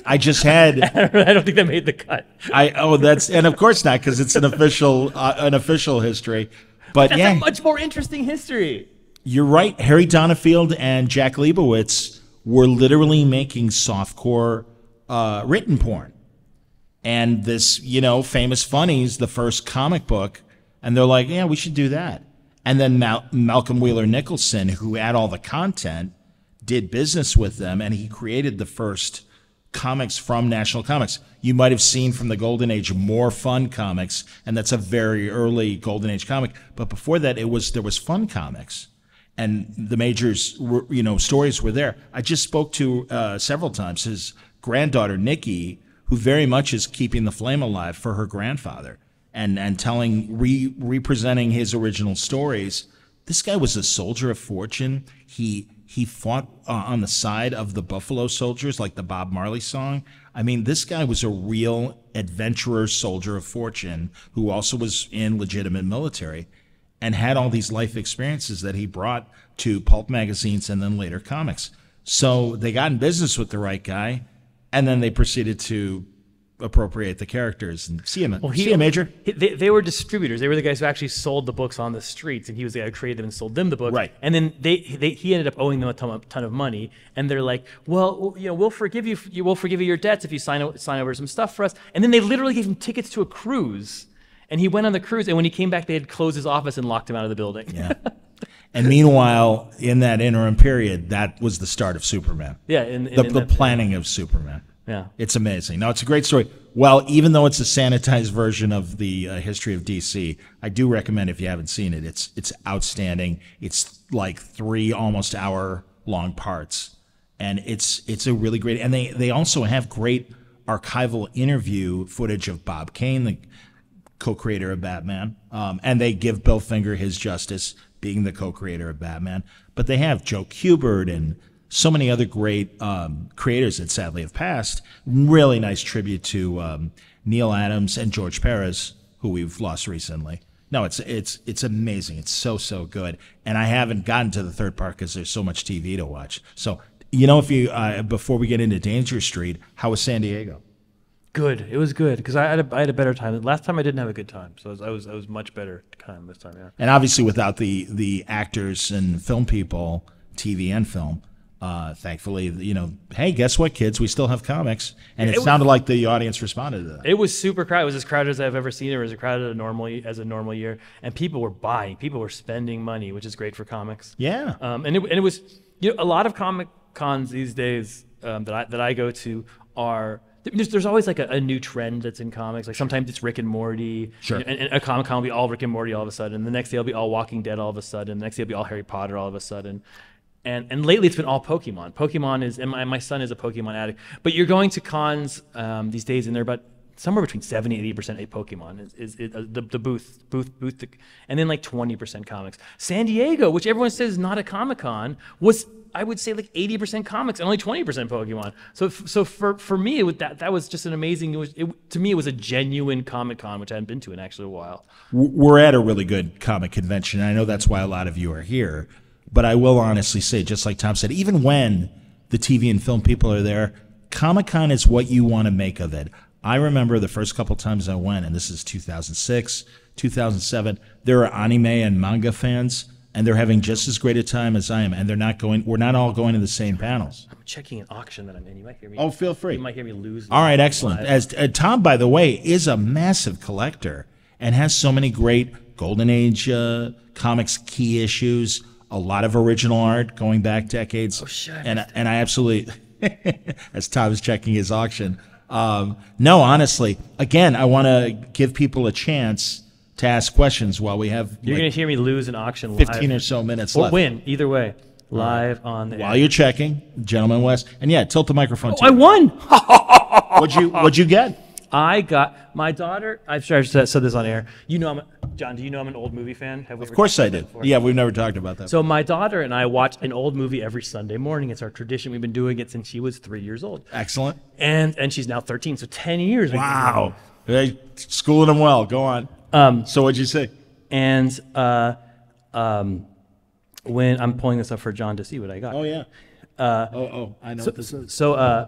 Speaker 3: I just had.
Speaker 1: I don't think that made the cut.
Speaker 3: And of course not, because it's an official history. But
Speaker 1: That's
Speaker 3: yeah,
Speaker 1: a much more interesting history.
Speaker 3: you're right. Harry Donafield and Jack Leibowitz were literally making softcore written porn. And this, Famous Funnies, the first comic book, and they're like, yeah, we should do that. And then Malcolm Wheeler Nicholson, who had all the content, did business with them, and he created the first comics from National Comics. You might have seen from the Golden Age More Fun comics, and that's a very early Golden Age comic. But before that, there was Fun comics, and the majors were, stories were there. I just spoke to several times his granddaughter Nikki, who very much is keeping the flame alive for her grandfather, and representing his original stories. This guy was a soldier of fortune. He fought on the side of the Buffalo Soldiers, like the Bob Marley song. I mean, this guy was a real adventurer, soldier of fortune, who also was in legitimate military and had all these life experiences that he brought to pulp magazines and then later comics. So they got in business with the right guy, and then they proceeded to appropriate the characters and see him. See him, Major.
Speaker 1: They were distributors. They were the guys who actually sold the books on the streets, and he was the guy who created them and sold them the books.
Speaker 3: Right.
Speaker 1: And then he ended up owing them a ton of money. And they're like, well, we'll forgive you. We'll forgive you your debts if you sign over some stuff for us. And then they literally gave him tickets to a cruise, and he went on the cruise. And when he came back, they had closed his office and locked him out of the building.
Speaker 3: Yeah. And meanwhile, in that interim period, that was the start of Superman.
Speaker 1: Yeah.
Speaker 3: The planning of Superman.
Speaker 1: Yeah.
Speaker 3: It's amazing. No, it's a great story. Well, even though it's a sanitized version of the history of DC, I do recommend if you haven't seen it. It's outstanding. It's like 3 almost hour long parts, and it's a really great. And they also have great archival interview footage of Bob Kane, the co-creator of Batman, and they give Bill Finger his justice, being the co-creator of Batman. But they have Joe Kubert and so many other great creators that sadly have passed. Really nice tribute to Neil Adams and George Perez, who we've lost recently. No, it's amazing. It's so good. And I haven't gotten to the third part because there's so much TV to watch. So, if you before we get into Danger Street, how was San Diego?
Speaker 1: Good. It was good because I had a better time. Last time I didn't have a good time, so I was much better time this time. Yeah.
Speaker 3: And obviously, without the actors and film people, TV and film. Thankfully, hey, guess what, kids? We still have comics, and it sounded like the audience responded to that.
Speaker 1: It was super crowded. It was as crowded as I've ever seen it. It was as crowded as a normal year, and people were buying. People were spending money, which is great for comics.
Speaker 3: Yeah.
Speaker 1: And it was a lot of comic cons these days that I go to are. There's always like a new trend that's in comics. Like sometimes it's Rick and Morty.
Speaker 3: Sure.
Speaker 1: And a Comic Con will be all Rick and Morty all of a sudden. The next day it'll be all Walking Dead all of a sudden. The next day it'll be all Harry Potter all of a sudden. And lately it's been all Pokemon. Pokemon is, and my son is a Pokemon addict. But you're going to cons these days, and they're about somewhere between 70 and 80% a Pokemon is the booth, and then like 20% comics. San Diego, which everyone says is not a Comic Con, was I would say like 80% comics and only 20% Pokemon. So for me, that was just an amazing. To me, it was a genuine Comic Con, which I hadn't been to in actually a while.
Speaker 3: We're at a really good comic convention. I know that's why a lot of you are here. But I will honestly say, just like Tom said, even when the TV and film people are there, Comic-Con is what you want to make of it. I remember the first couple times I went, and this is 2006, 2007, there are anime and manga fans, and they're having just as great a time as I am, and we're not all going to the same panels.
Speaker 1: I'm checking an auction that I'm in. You might hear me.
Speaker 3: Oh, feel free.
Speaker 1: You might hear me lose.
Speaker 3: All right, excellent. As Tom, by the way, is a massive collector and has so many great Golden Age comics key issues, a lot of original art going back decades.
Speaker 1: Oh, shit.
Speaker 3: And I absolutely, as Tom is checking his auction. No, honestly, again, I want to give people a chance to ask questions while we have
Speaker 1: You're going to hear me lose an auction live.
Speaker 3: 15 or so minutes
Speaker 1: or
Speaker 3: left.
Speaker 1: win, either way. Live on the
Speaker 3: While
Speaker 1: air.
Speaker 3: you're checking, Gentleman West. And yeah, tilt the microphone.
Speaker 1: I won!
Speaker 3: What'd you get?
Speaker 1: I got my daughter. I'm sure I've said this on air. You know, John. Do you know I'm an old movie fan? Have we
Speaker 3: Of course I did. Yeah, we've never talked about that.
Speaker 1: So my daughter and I watch an old movie every Sunday morning. It's our tradition. We've been doing it since she was 3 years old.
Speaker 3: Excellent.
Speaker 1: And she's now 13, so 10 years.
Speaker 3: Wow. Hey, schooling them well. Go on. So what'd you say?
Speaker 1: And when I'm pulling this up for John to see what I got.
Speaker 3: Oh yeah. I know what this is.
Speaker 1: So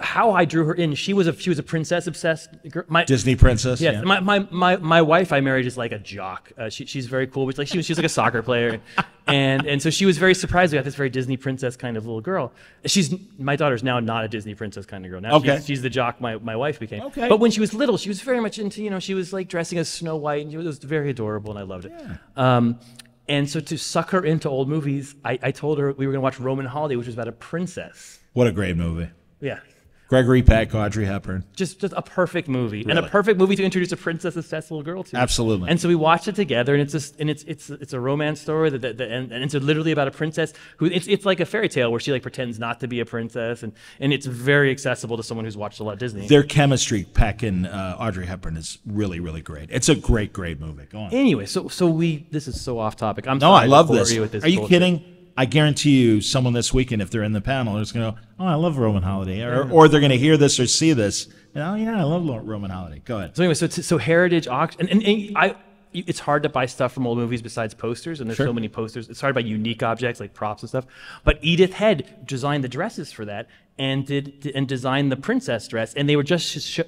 Speaker 1: how I drew her in, she was a princess obsessed girl.
Speaker 3: Disney princess.
Speaker 1: Yeah. My wife I married is like a jock. She's very cool. But like she was like a soccer player, and so she was very surprised we got this very Disney princess kind of little girl. My daughter's now not a Disney princess kind of girl. Now she's the jock my wife became.
Speaker 3: Okay.
Speaker 1: But when she was little, she was very much into, she was like dressing as Snow White, and it was very adorable, and I loved it.
Speaker 3: Yeah.
Speaker 1: And so to suck her into old movies, I told her we were going to watch Roman Holiday, which was about a princess.
Speaker 3: What a great movie.
Speaker 1: Yeah.
Speaker 3: Gregory Peck, Audrey Hepburn.
Speaker 1: Just a perfect movie,
Speaker 3: Really?
Speaker 1: and a perfect movie to introduce a princess-obsessed little girl to.
Speaker 3: Absolutely.
Speaker 1: And so we watched it together, and it's a romance story and it's literally about a princess who it's like a fairy tale where she like pretends not to be a princess, and it's very accessible to someone who's watched a lot of Disney.
Speaker 3: Their chemistry, Peck and Audrey Hepburn, is really, really great. It's a great, great movie. Go on.
Speaker 1: Anyway, so this is so off topic. I'm
Speaker 3: No,
Speaker 1: sorry
Speaker 3: I love
Speaker 1: to bore
Speaker 3: this.
Speaker 1: you with this
Speaker 3: Are you
Speaker 1: bullshit.
Speaker 3: kidding? I guarantee you someone this weekend, if they're in the panel, is going to go, oh, I love Roman Holiday. Or they're going to hear this or see this. Oh, yeah, I love Roman Holiday. Go ahead.
Speaker 1: So anyway, so Heritage Auction, it's hard to buy stuff from old movies besides posters, and there's so many posters. It's hard to buy unique objects like props and stuff. But Edith Head designed the dresses for that and designed the princess dress, and they were just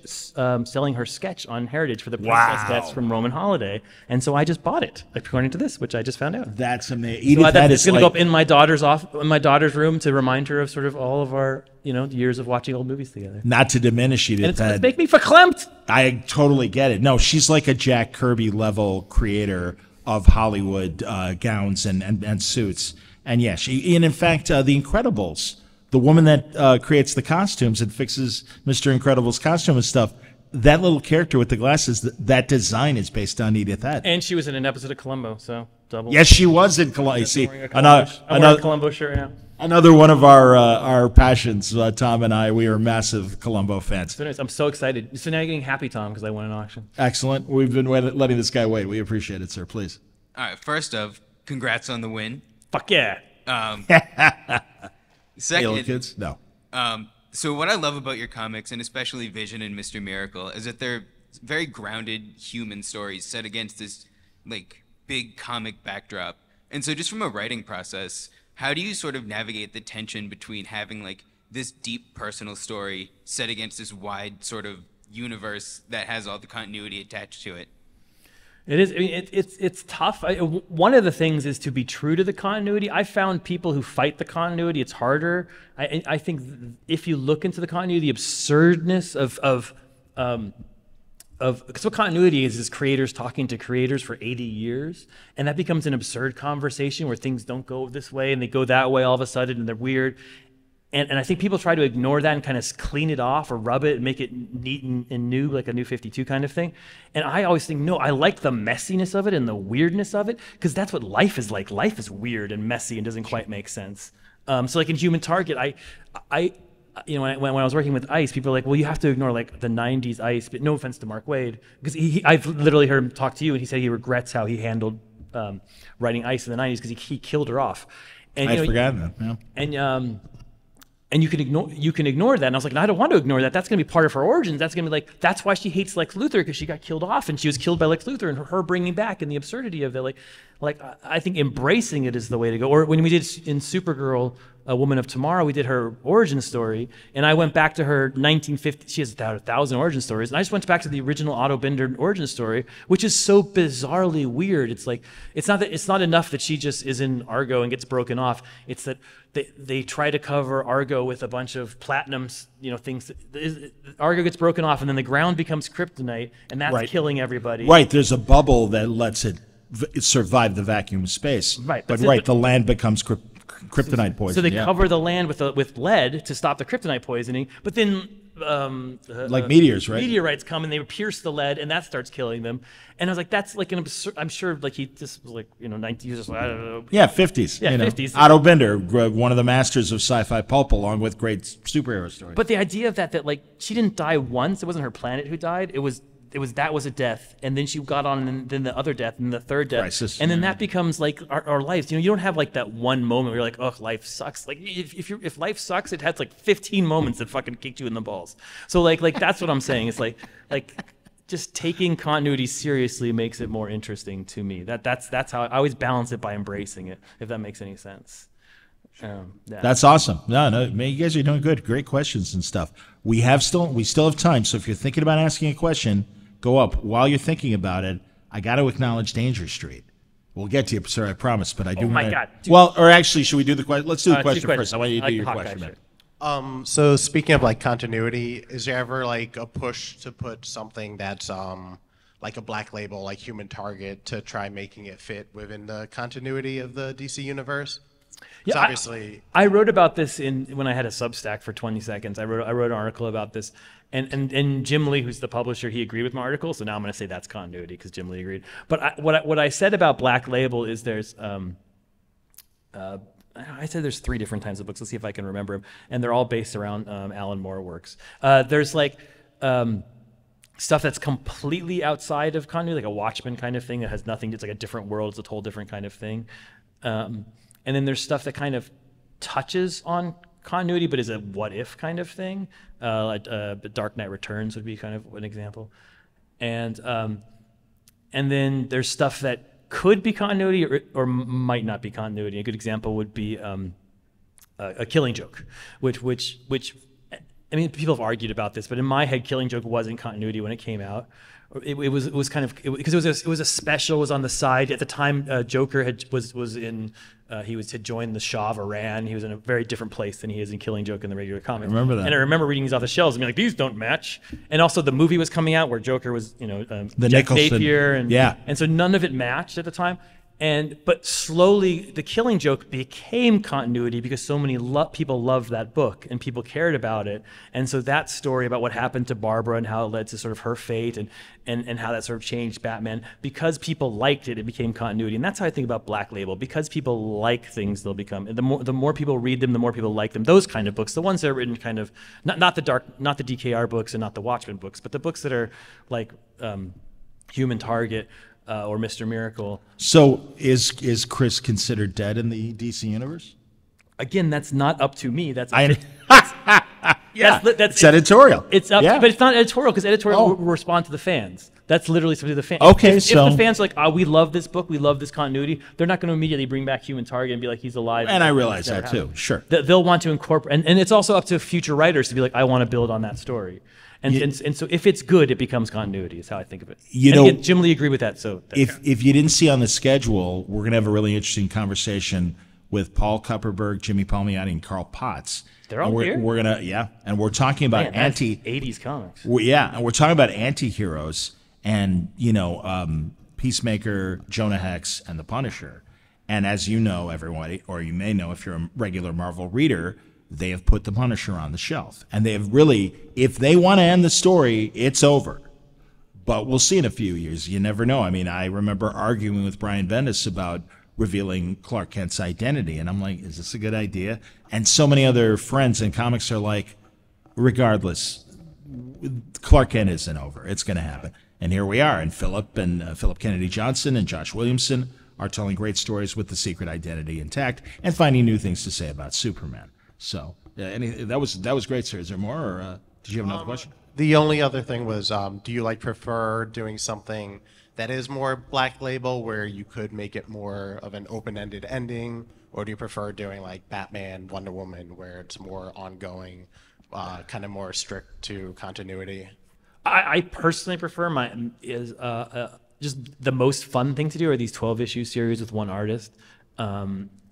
Speaker 1: selling her sketch on Heritage for the princess dress from Roman Holiday, and so I just bought it according to this, which I just found out.
Speaker 3: That's amazing. Edith Head
Speaker 1: It's
Speaker 3: is
Speaker 1: going to
Speaker 3: like,
Speaker 1: go up in my daughter's room to remind her of sort of all of our years of watching old movies together.
Speaker 3: not to diminish Edith
Speaker 1: And
Speaker 3: Head.
Speaker 1: it's make me verklempt.
Speaker 3: I totally get it. No, she's like a Jack Kirby level creator of Hollywood gowns and suits. And yeah, and in fact, The Incredibles, the woman that creates the costumes and fixes Mr. Incredible's costume and stuff, that little character with the glasses, that design is based on Edith Head.
Speaker 1: And she was in an episode of Columbo, so double.
Speaker 3: Yes, she was in Columbo. See,
Speaker 1: I'm wearing a Columbo shirt now.
Speaker 3: another one of our passions. Tom and I, we are massive Columbo fans.
Speaker 1: So anyways, I'm so excited. So now you're getting happy, Tom, because I won an auction.
Speaker 3: Excellent. We've been letting this guy wait. We appreciate it, sir. Please.
Speaker 6: All right, first off, congrats on the win.
Speaker 1: Fuck yeah.
Speaker 6: Second,
Speaker 3: Hey, little kids? No.
Speaker 6: So what I love about your comics, and especially Vision and Mr. Miracle, is that they're very grounded human stories set against this like big comic backdrop. And so just from a writing process, how do you sort of navigate the tension between having like this deep personal story set against this wide sort of universe that has all the continuity attached to it?
Speaker 1: It is. I mean, it's tough. One of the things is to be true to the continuity. I found people who fight the continuity, it's harder. I think if you look into the continuity, the absurdness of because what continuity is creators talking to creators for 80 years, and that becomes an absurd conversation where things don't go this way and they go that way all of a sudden, and they're weird. And I think people try to ignore that and kind of clean it off or rub it and make it neat and new, like a New 52 kind of thing. And I always think, no, I like the messiness of it and the weirdness of it, because that's what life is like. Life is weird and messy and doesn't quite make sense. So like in Human Target, when I was working with Ice, people are like, well, you have to ignore like the 90s Ice, but no offense to Mark Wade, because I've literally heard him talk to you, and he said he regrets how he handled writing Ice in the 90s because he killed her off. And,
Speaker 3: I forgot that. Yeah.
Speaker 1: And you can ignore that. And I was like, no, I don't want to ignore that. That's going to be part of her origins. That's going to be like, that's why she hates Lex Luthor, because she got killed off and she was killed by Lex Luthor, and her bringing back and the absurdity of it. Like I think embracing it is the way to go. Or when we did in Supergirl, A Woman of Tomorrow, we did her origin story, and I went back to her 1950. She has about 1,000 origin stories, and I just went back to the original Otto Binder origin story, which is so bizarrely weird. It's like it's not enough that she just is in Argo and gets broken off. It's that they try to cover Argo with a bunch of platinum, things. Argo gets broken off, and then the ground becomes kryptonite, and that's killing everybody.
Speaker 3: Right. There's a bubble that lets it survive the vacuum of space.
Speaker 1: Right.
Speaker 3: But the land becomes kryptonite poison.
Speaker 1: So they cover the land with lead to stop the kryptonite poisoning, but then
Speaker 3: like meteors, right?
Speaker 1: Meteorites come and they pierce the lead, and that starts killing them. And I was like, that's like an absurd. I'm sure like he just was like 19. He was just like, I don't know.
Speaker 3: Yeah, 50s.
Speaker 1: Yeah, 50s.
Speaker 3: Otto Binder, one of the masters of sci-fi pulp, along with great superhero stories.
Speaker 1: But the idea of that like she didn't die once. It wasn't her planet who died. It was that was a death, and then she got on, and then the other death, and the third death,
Speaker 3: Crisis,
Speaker 1: and then that becomes like our lives. You don't have like that one moment where you're like, oh, life sucks. Like if life sucks, it has like 15 moments that fucking kicked you in the balls. So like that's what I'm saying. It's like just taking continuity seriously makes it more interesting to me. That's how I always balance it, by embracing it, if that makes any sense. Yeah.
Speaker 3: That's awesome. No, man, you guys are doing good. Great questions and stuff. We still have time. So if you're thinking about asking a question, go up. While you're thinking about it, I got to acknowledge Danger Street. We'll get to you, sir, I promise. But I do.
Speaker 1: Oh my God.
Speaker 3: Well, or actually, should we do the question? Let's do the question first. I want you to do your question, man.
Speaker 7: So speaking of like continuity, is there ever like a push to put something that's like a Black Label, like Human Target, to try making it fit within the continuity of the DC universe?
Speaker 1: Yeah,
Speaker 7: obviously,
Speaker 1: I wrote about this when I had a Substack for 20 seconds. I wrote an article about this, and Jim Lee, who's the publisher, he agreed with my article. So now I'm going to say that's continuity because Jim Lee agreed. But what I said about Black Label is there's I said there's 3 different kinds of books. Let's see if I can remember them, and they're all based around Alan Moore works. There's like stuff that's completely outside of continuity, like a Watchmen kind of thing that has nothing. It's like a different world. It's a whole different kind of thing. And then there's stuff that kind of touches on continuity, but is a what-if kind of thing. Dark Knight Returns would be kind of an example. And then there's stuff that could be continuity or might not be continuity. A good example would be a Killing Joke, which I mean, people have argued about this, but in my head, Killing Joke wasn't continuity when it came out. It was kind of because it was a special, was on the side at the time. Joker had joined the Shah of Iran. He was in a very different place than he is in Killing Joke in the regular comics.
Speaker 3: I remember that.
Speaker 1: And I remember reading these off the shelves and being like, these don't match. And also the movie was coming out where Joker was,
Speaker 3: the
Speaker 1: Jack
Speaker 3: Nicholson.
Speaker 1: Napier, and
Speaker 3: Yeah.
Speaker 1: and so none of it matched at the time. But slowly, The Killing Joke became continuity because so many people loved that book and people cared about it. And so that story about what happened to Barbara and how it led to sort of her fate and how that sort of changed Batman, because people liked it, it became continuity. And that's how I think about Black Label. Because people like things, they'll become. The more people read them, the more people like them. Those kind of books, the ones that are written kind of not the DKR books and not the Watchmen books, but the books that are like Human Target. Or Mr. Miracle.
Speaker 3: So is Chris considered dead in the DC universe?
Speaker 1: Again, that's not up to me. That's
Speaker 3: yeah. It's editorial.
Speaker 1: It's up,
Speaker 3: yeah.
Speaker 1: But it's not editorial because editorial will respond to the fans. That's literally something to the fans.
Speaker 3: Okay,
Speaker 1: if the fans are like, oh, we love this book, we love this continuity, they're not going to immediately bring back Human Target and be like, he's alive.
Speaker 3: And I realize that too. Sure.
Speaker 1: They'll want to incorporate, and it's also up to future writers to be like, I want to build on that story. And so if it's good, it becomes continuity, is how I think of it. Again, Jim Lee agreed with that. So
Speaker 3: if you didn't see on the schedule, we're going to have a really interesting conversation with Paul Kupperberg, Jimmy Palmiotti, and Carl Potts.
Speaker 1: They're all here?
Speaker 3: We're going to, and we're talking about
Speaker 1: 80s comics.
Speaker 3: And we're talking about anti-heroes and, Peacemaker, Jonah Hex, and the Punisher. And as you know, everyone, or you may know if you're a regular Marvel reader, they have put the Punisher on the shelf. And they have really, if they want to end the story, it's over. But we'll see in a few years. You never know. I mean, I remember arguing with Brian Bendis about revealing Clark Kent's identity. And I'm like, is this a good idea? And so many other friends in comics are like, regardless, Clark Kent isn't over. It's going to happen. And here we are. And Philip Kennedy Johnson and Josh Williamson are telling great stories with the secret identity intact and finding new things to say about Superman. So that was great, sir. Is there more, or did you have another question?
Speaker 7: The only other thing was, do you prefer doing something that is more Black Label, where you could make it more of an open-ended ending, or do you prefer doing like Batman, Wonder Woman, where it's more ongoing, kind of more strict to continuity?
Speaker 1: I personally prefer just the most fun thing to do are these 12-issue series with one artist.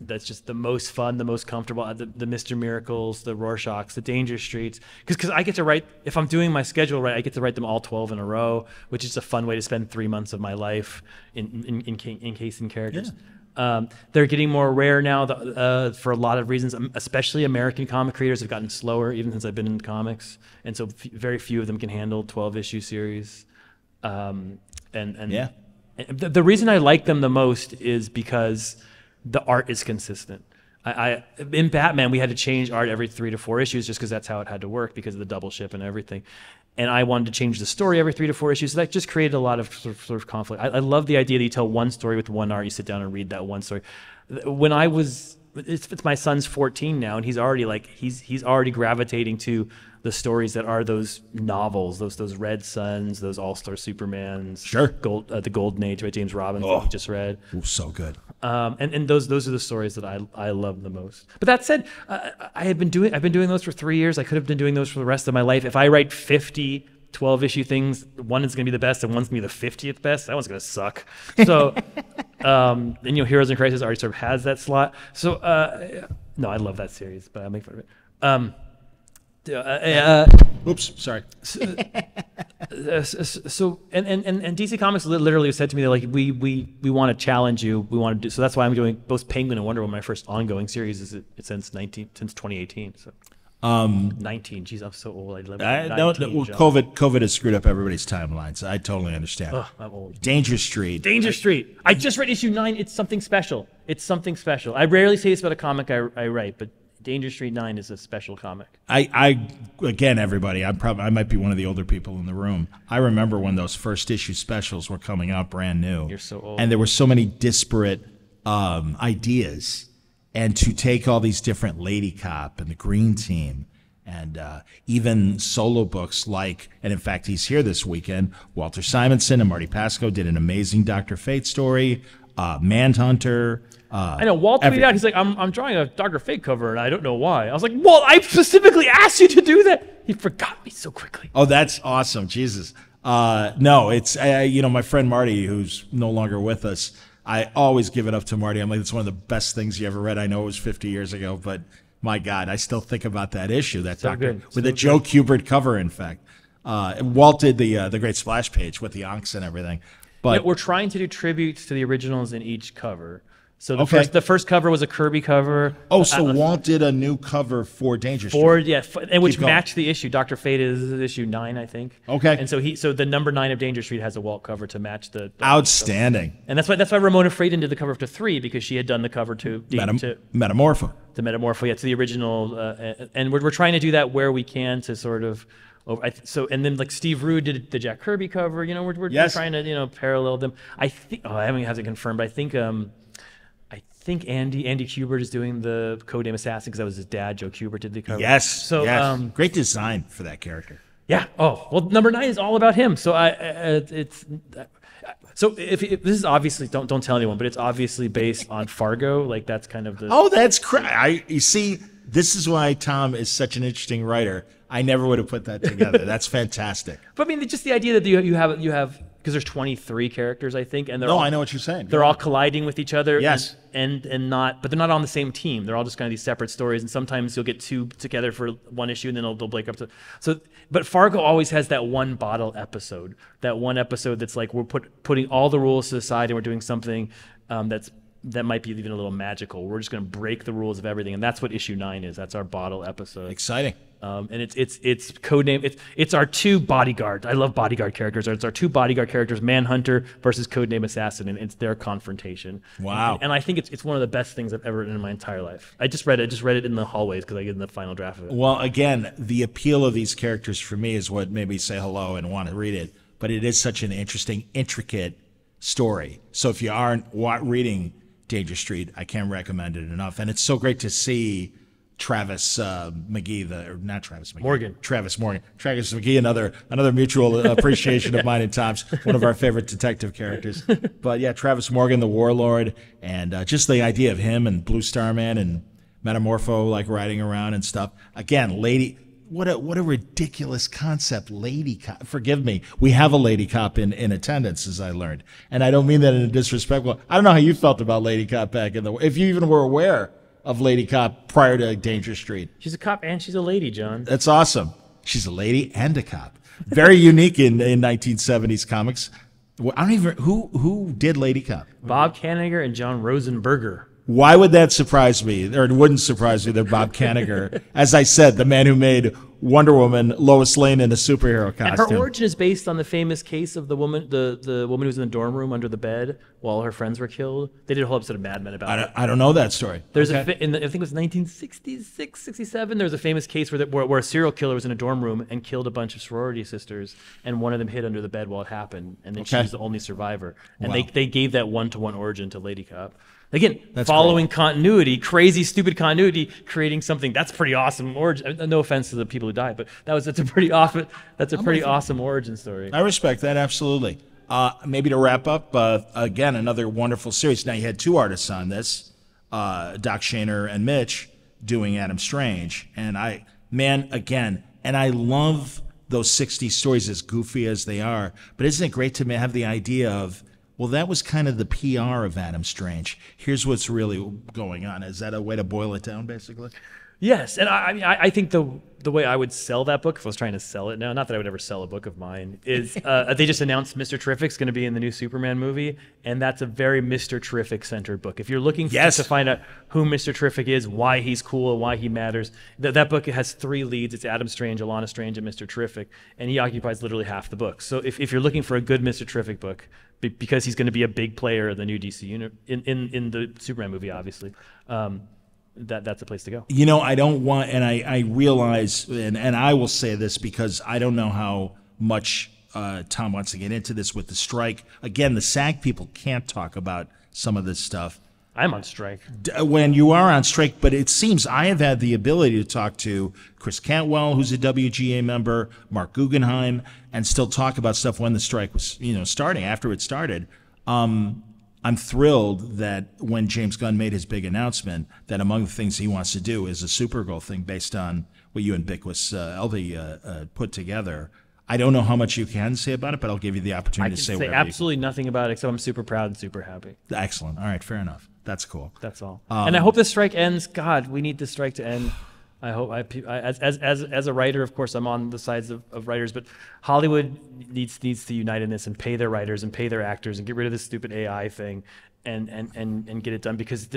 Speaker 1: That's just the most fun, the most comfortable. The Mr. Miracles, the Rorschachs, the Danger Streets. Because I get to write, if I'm doing my schedule right, I get to write them all 12 in a row, which is a fun way to spend 3 months of my life in encasing characters. They're getting more rare now for a lot of reasons, especially American comic creators have gotten slower even since I've been in comics. And so very few of them can handle 12-issue series. The reason I like them the most is because the art is consistent. In Batman, we had to change art every 3 to 4 issues just because that's how it had to work because of the double ship and everything. And I wanted to change the story every 3 to 4 issues. So that just created a lot of sort of conflict. I love the idea that you tell one story with one art. You sit down and read that one story. When I was, it's my son's 14 now, and he's already he's already gravitating to the stories that are those novels, those Red Suns, those All-Star Supermans,
Speaker 3: Sure,
Speaker 1: the Golden Age by James Robbins that we just read.
Speaker 3: Ooh, so good.
Speaker 1: And those are the stories that I love the most. But that said, I've been doing those for 3 years. I could have been doing those for the rest of my life. If I write 50 12-issue things, one is going to be the best and one's going to be the 50th best. That one's going to suck. So, and Heroes in Crisis already sort of has that slot. So, no, I love that series, but I make fun of it.
Speaker 3: Oops, sorry.
Speaker 1: So and DC Comics literally said to me, they're like, we want to challenge you. We want to do so. That's why I'm doing both Penguin and Wonder Woman. My first ongoing series is since 2018. So 19. Geez, I'm so old.
Speaker 3: COVID has screwed up everybody's timelines. I totally understand.
Speaker 1: Ugh, I'm old.
Speaker 3: Danger Street.
Speaker 1: I just read issue 9. It's something special. I rarely say this about a comic I write, but Danger Street 9 is a special comic.
Speaker 3: Again, everybody, I might be one of the older people in the room. I remember when those first issue specials were coming out brand new.
Speaker 1: You're so old.
Speaker 3: And there were so many disparate ideas. And to take all these different Lady Cop and the Green Team and even solo books like, and in fact, he's here this weekend, Walter Simonson and Marty Pasco did an amazing Dr. Fate story, Manhunter.
Speaker 1: I know, Walt tweeted out, he's like, I'm drawing a Dr. Fate cover, and I don't know why. I was like, Walt, I specifically asked you to do that. He forgot me so quickly.
Speaker 3: Oh, that's awesome. Jesus. No, it's, my friend Marty, who's no longer with us, I always give it up to Marty. I'm like, it's one of the best things you ever read. I know it was 50 years ago, but my God, I still think about that issue, that Doctor, with the Joe Kubert cover, in fact. Walt did the Great Splash Page with the Onks and everything. But
Speaker 1: we're trying to do tributes to the originals in each cover. So the first cover was a Kirby cover.
Speaker 3: Oh, so Walt did a new cover for Danger Street.
Speaker 1: And which matched the issue. Dr. Fate is issue 9, I think.
Speaker 3: Okay.
Speaker 1: And so the number 9 of Danger Street has a Walt cover to match the
Speaker 3: outstanding.
Speaker 1: And that's why Ramona Fradon did the cover to 3, because she had done the cover to
Speaker 3: Metamorpho.
Speaker 1: To Metamorpho, to the original. And we're trying to do that where we can to sort of. And then like Steve Rude did the Jack Kirby cover. We're trying to parallel them. I think I haven't had it confirmed, but I think Andy Kubert is doing the Codename Assassin because that was his dad. Joe Kubert did the cover.
Speaker 3: Yes. So great design for that character.
Speaker 1: Yeah. Oh well, number 9 is all about him. So if this is obviously don't tell anyone, but it's obviously based on Fargo. Like that's kind of the.
Speaker 3: Oh, that's you see, this is why Tom is such an interesting writer. I never would have put that together. That's fantastic.
Speaker 1: But I mean, just the idea that you have because there's 23 characters, I think, and
Speaker 3: I know what you're saying.
Speaker 1: They're all colliding with each other.
Speaker 3: Yes.
Speaker 1: But they're not on the same team. They're all just kind of these separate stories, and sometimes you'll get 2 together for one issue, and then they'll break up. But Fargo always has that one bottle episode. That one episode that's like we're putting all the rules to the side, and we're doing something that might be even a little magical. We're just going to break the rules of everything, and that's what issue 9 is. That's our bottle episode.
Speaker 3: Exciting.
Speaker 1: And it's codename. It's our 2 bodyguards. I love bodyguard characters. It's our 2 bodyguard characters, Manhunter versus Codename Assassin, and it's their confrontation.
Speaker 3: Wow.
Speaker 1: And I think it's one of the best things I've ever written in my entire life. I just read it in the hallways because I get in the final draft of it.
Speaker 3: Well, again, the appeal of these characters for me is what made me say hello and want to read it. But it is such an interesting, intricate story. So if you aren't reading Danger Street, I can't recommend it enough. And it's so great to see Travis McGee, Travis McGee, another mutual appreciation of mine and Tom's, one of our favorite detective characters. But yeah, Travis Morgan, the Warlord, and just the idea of him and Blue Star Man and Metamorpho like riding around and stuff. Again, what a ridiculous concept, Lady Cop. Forgive me, we have a Lady Cop in attendance, as I learned, and I don't mean that in a disrespectful. I don't know how you felt about Lady Cop back if you even were aware of Lady Cop prior to Danger Street.
Speaker 1: She's a cop and she's a lady, John.
Speaker 3: That's awesome. She's a lady and a cop. Very unique in 1970s comics. Well, I don't even who did Lady Cop.
Speaker 1: Bob Kanigher and John Rosenberger.
Speaker 3: Why would that surprise me? Or it wouldn't surprise me that Bob Kanigher, as I said, the man who made Wonder Woman, Lois Lane in a superhero costume.
Speaker 1: And her origin is based on the famous case of the woman, the woman who was in the dorm room under the bed while her friends were killed. They did a whole episode of Mad Men about it.
Speaker 3: I don't know that story.
Speaker 1: There's I think it was 1966, 67. There was a famous case where a serial killer was in a dorm room and killed a bunch of sorority sisters, and one of them hid under the bed while it happened, and then she was the only survivor. And they gave that one-to-one origin to Lady Cop. Again, following continuity, crazy, stupid continuity, creating something that's pretty awesome origin. No offense to the people who died, but that's a pretty awesome origin story.
Speaker 3: I respect that absolutely. Maybe to wrap up, again, another wonderful series. Now you had two artists on this, Doc Shaner and Mitch, doing Adam Strange, and I love those 60s stories, as goofy as they are. But isn't it great to have the idea of, well, that was kind of the PR of Adam Strange. Here's what's really going on. Is that a way to boil it down, basically?
Speaker 1: Yes, and I think the way I would sell that book, if I was trying to sell it now, not that I would ever sell a book of mine, is they just announced Mr. Terrific's going to be in the new Superman movie, and that's a very Mr. Terrific-centered book. If you're looking to find out who Mr. Terrific is, why he's cool, why he matters, that book has 3 leads. It's Adam Strange, Alana Strange, and Mr. Terrific, and he occupies literally half the book. So if you're looking for a good Mr. Terrific book, because he's going to be a big player in the new DC unit, in the Superman movie, obviously, that's a place to go.
Speaker 3: You know, I don't want, and I realize, and I will say this because I don't know how much Tom wants to get into this with the strike. Again, the SAG people can't talk about some of this stuff.
Speaker 1: I'm on strike.
Speaker 3: When you are on strike, but it seems I have had the ability to talk to Chris Cantwell, who's a WGA member, Mark Guggenheim, and still talk about stuff when the strike was, starting, after it started. I'm thrilled that when James Gunn made his big announcement, that among the things he wants to do is a Supergirl thing based on what you and Bickwis Elvey put together. I don't know how much you can say about it, but I'll give you the opportunity to say whatever.
Speaker 1: I can say absolutely nothing about it, except I'm super proud and super happy.
Speaker 3: Excellent. All right, fair enough. That's cool.
Speaker 1: That's all. And I hope this strike ends. God, we need this strike to end. I hope. As a writer, of course, I'm on the sides of writers, but Hollywood needs to unite in this and pay their writers and pay their actors and get rid of this stupid AI thing and get it done. Because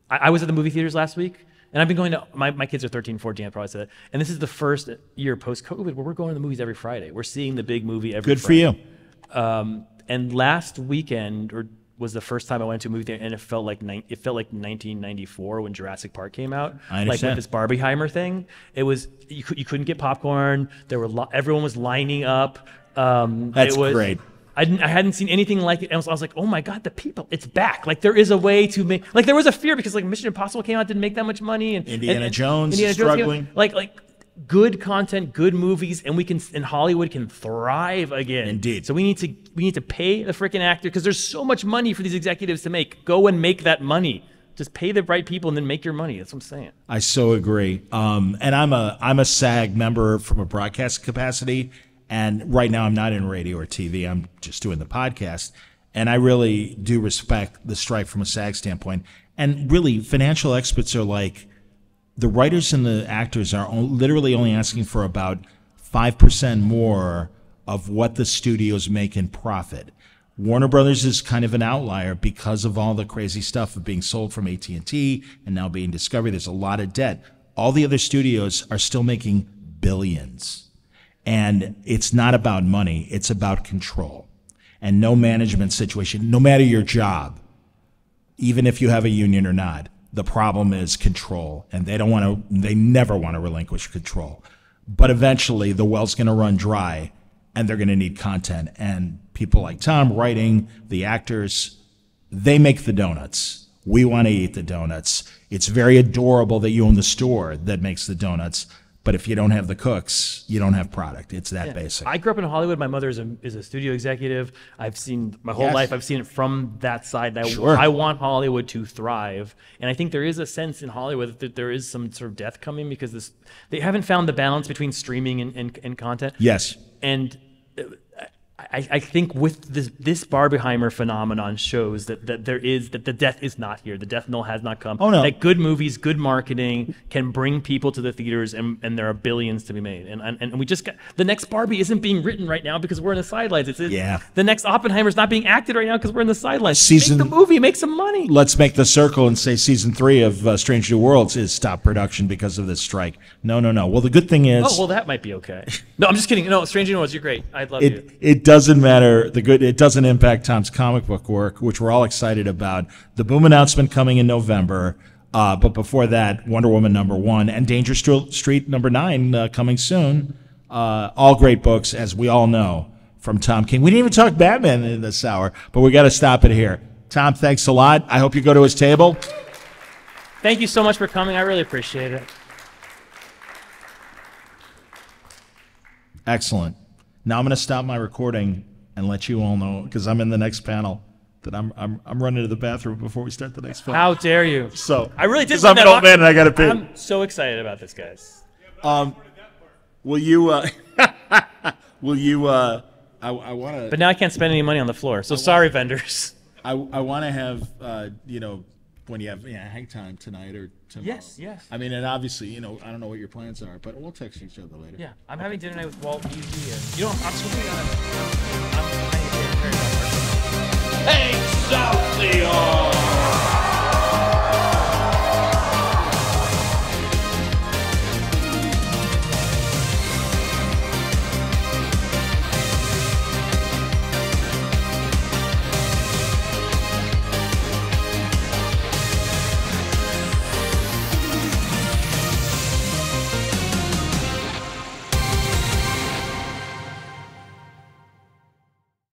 Speaker 1: I was at the movie theaters last week, and I've been going to, my kids are 13, 14, I probably said that, and this is the first year post-COVID where we're going to the movies every Friday. We're seeing the big movie every Friday.
Speaker 3: Good for you.
Speaker 1: And last weekend, was the first time I went to a movie theater, and it felt like 1994 when Jurassic Park came out.
Speaker 3: I understand.
Speaker 1: Like with this Barbieheimer thing. It was you couldn't get popcorn. Everyone was lining up.
Speaker 3: That's great.
Speaker 1: I hadn't seen anything like it. And I was like, oh my God, the people, it's back. Like there is a way to make. Like there was a fear because like Mission Impossible came out, didn't make that much money, and
Speaker 3: Indiana Jones struggling.
Speaker 1: Like good content, good movies, and Hollywood can thrive again.
Speaker 3: Indeed.
Speaker 1: So we need to pay the freaking actor because there's so much money for these executives to make. Go and make that money. Just pay the right people and then make your money. That's what I'm saying.
Speaker 3: I so agree. And I'm a SAG member from a broadcast capacity, and right now I'm not in radio or TV. I'm just doing the podcast, and I really do respect the strike from a SAG standpoint. And really, financial experts are like, the writers and the actors are literally only asking for about 5% more of what the studios make in profit. Warner Brothers is kind of an outlier because of all the crazy stuff of being sold from AT&T and now being Discovery. There's a lot of debt. All the other studios are still making billions. And it's not about money. It's about control. And no management situation, no matter your job, even if you have a union or not, the problem is control, and they never want to relinquish control. But eventually, the well's going to run dry, and they're going to need content. And people like Tom writing, the actors, they make the donuts. We want to eat the donuts. It's very adorable that you own the store that makes the donuts. But if you don't have the cooks, you don't have product. It's that basic.
Speaker 1: I grew up in Hollywood. My mother is a studio executive. I've seen my whole life. I've seen it from that side. I want Hollywood to thrive, and I think there is a sense in Hollywood that there is some sort of death coming because they haven't found the balance between streaming and content.
Speaker 3: Yes.
Speaker 1: And I think with this Barbenheimer phenomenon shows that the death is not here. The death knell has not come.
Speaker 3: Oh, no.
Speaker 1: That good movies, good marketing can bring people to the theaters, and there are billions to be made. And we just got the next Barbie isn't being written right now because we're in the sidelines.
Speaker 3: Yeah.
Speaker 1: The next Oppenheimer's not being acted right now because we're in the sidelines. Make
Speaker 3: Season-
Speaker 1: the movie, make some money.
Speaker 3: Let's make the circle and say season 3 of Strange New Worlds is stopped production because of this strike. No. Well, the good thing is,
Speaker 1: Oh well, that might be okay. No, I'm just kidding. No, Strange New Worlds, you're great. I love you.
Speaker 3: it doesn't matter. It doesn't impact Tom's comic book work, which we're all excited about. The Boom announcement coming in November, but before that, Wonder Woman #1 and Danger Street #9 coming soon. All great books, as we all know, from Tom King. We didn't even talk Batman in this hour, but we got to stop it here. Tom, thanks a lot. I hope you go to his table.
Speaker 1: Thank you so much for coming. I really appreciate it.
Speaker 3: Excellent. Now I'm going to stop my recording and let you all know, because I'm in the next panel, that I'm running to the bathroom before we start the next film.
Speaker 1: How dare you?
Speaker 3: So
Speaker 1: I really did.
Speaker 3: Because I'm an old man and I got to pee.
Speaker 1: I'm so excited about this, guys.
Speaker 3: Will you? Will you? I want to.
Speaker 1: But now I can't spend any money on the floor. So sorry, vendors.
Speaker 3: I want to have when you have hang time tonight or tomorrow.
Speaker 1: Yes.
Speaker 3: I mean, and obviously, I don't know what your plans are, but we'll text each other later.
Speaker 1: Yeah, I'm having dinner night with Walt Easy, and I'm swimming on I'm Excelsior!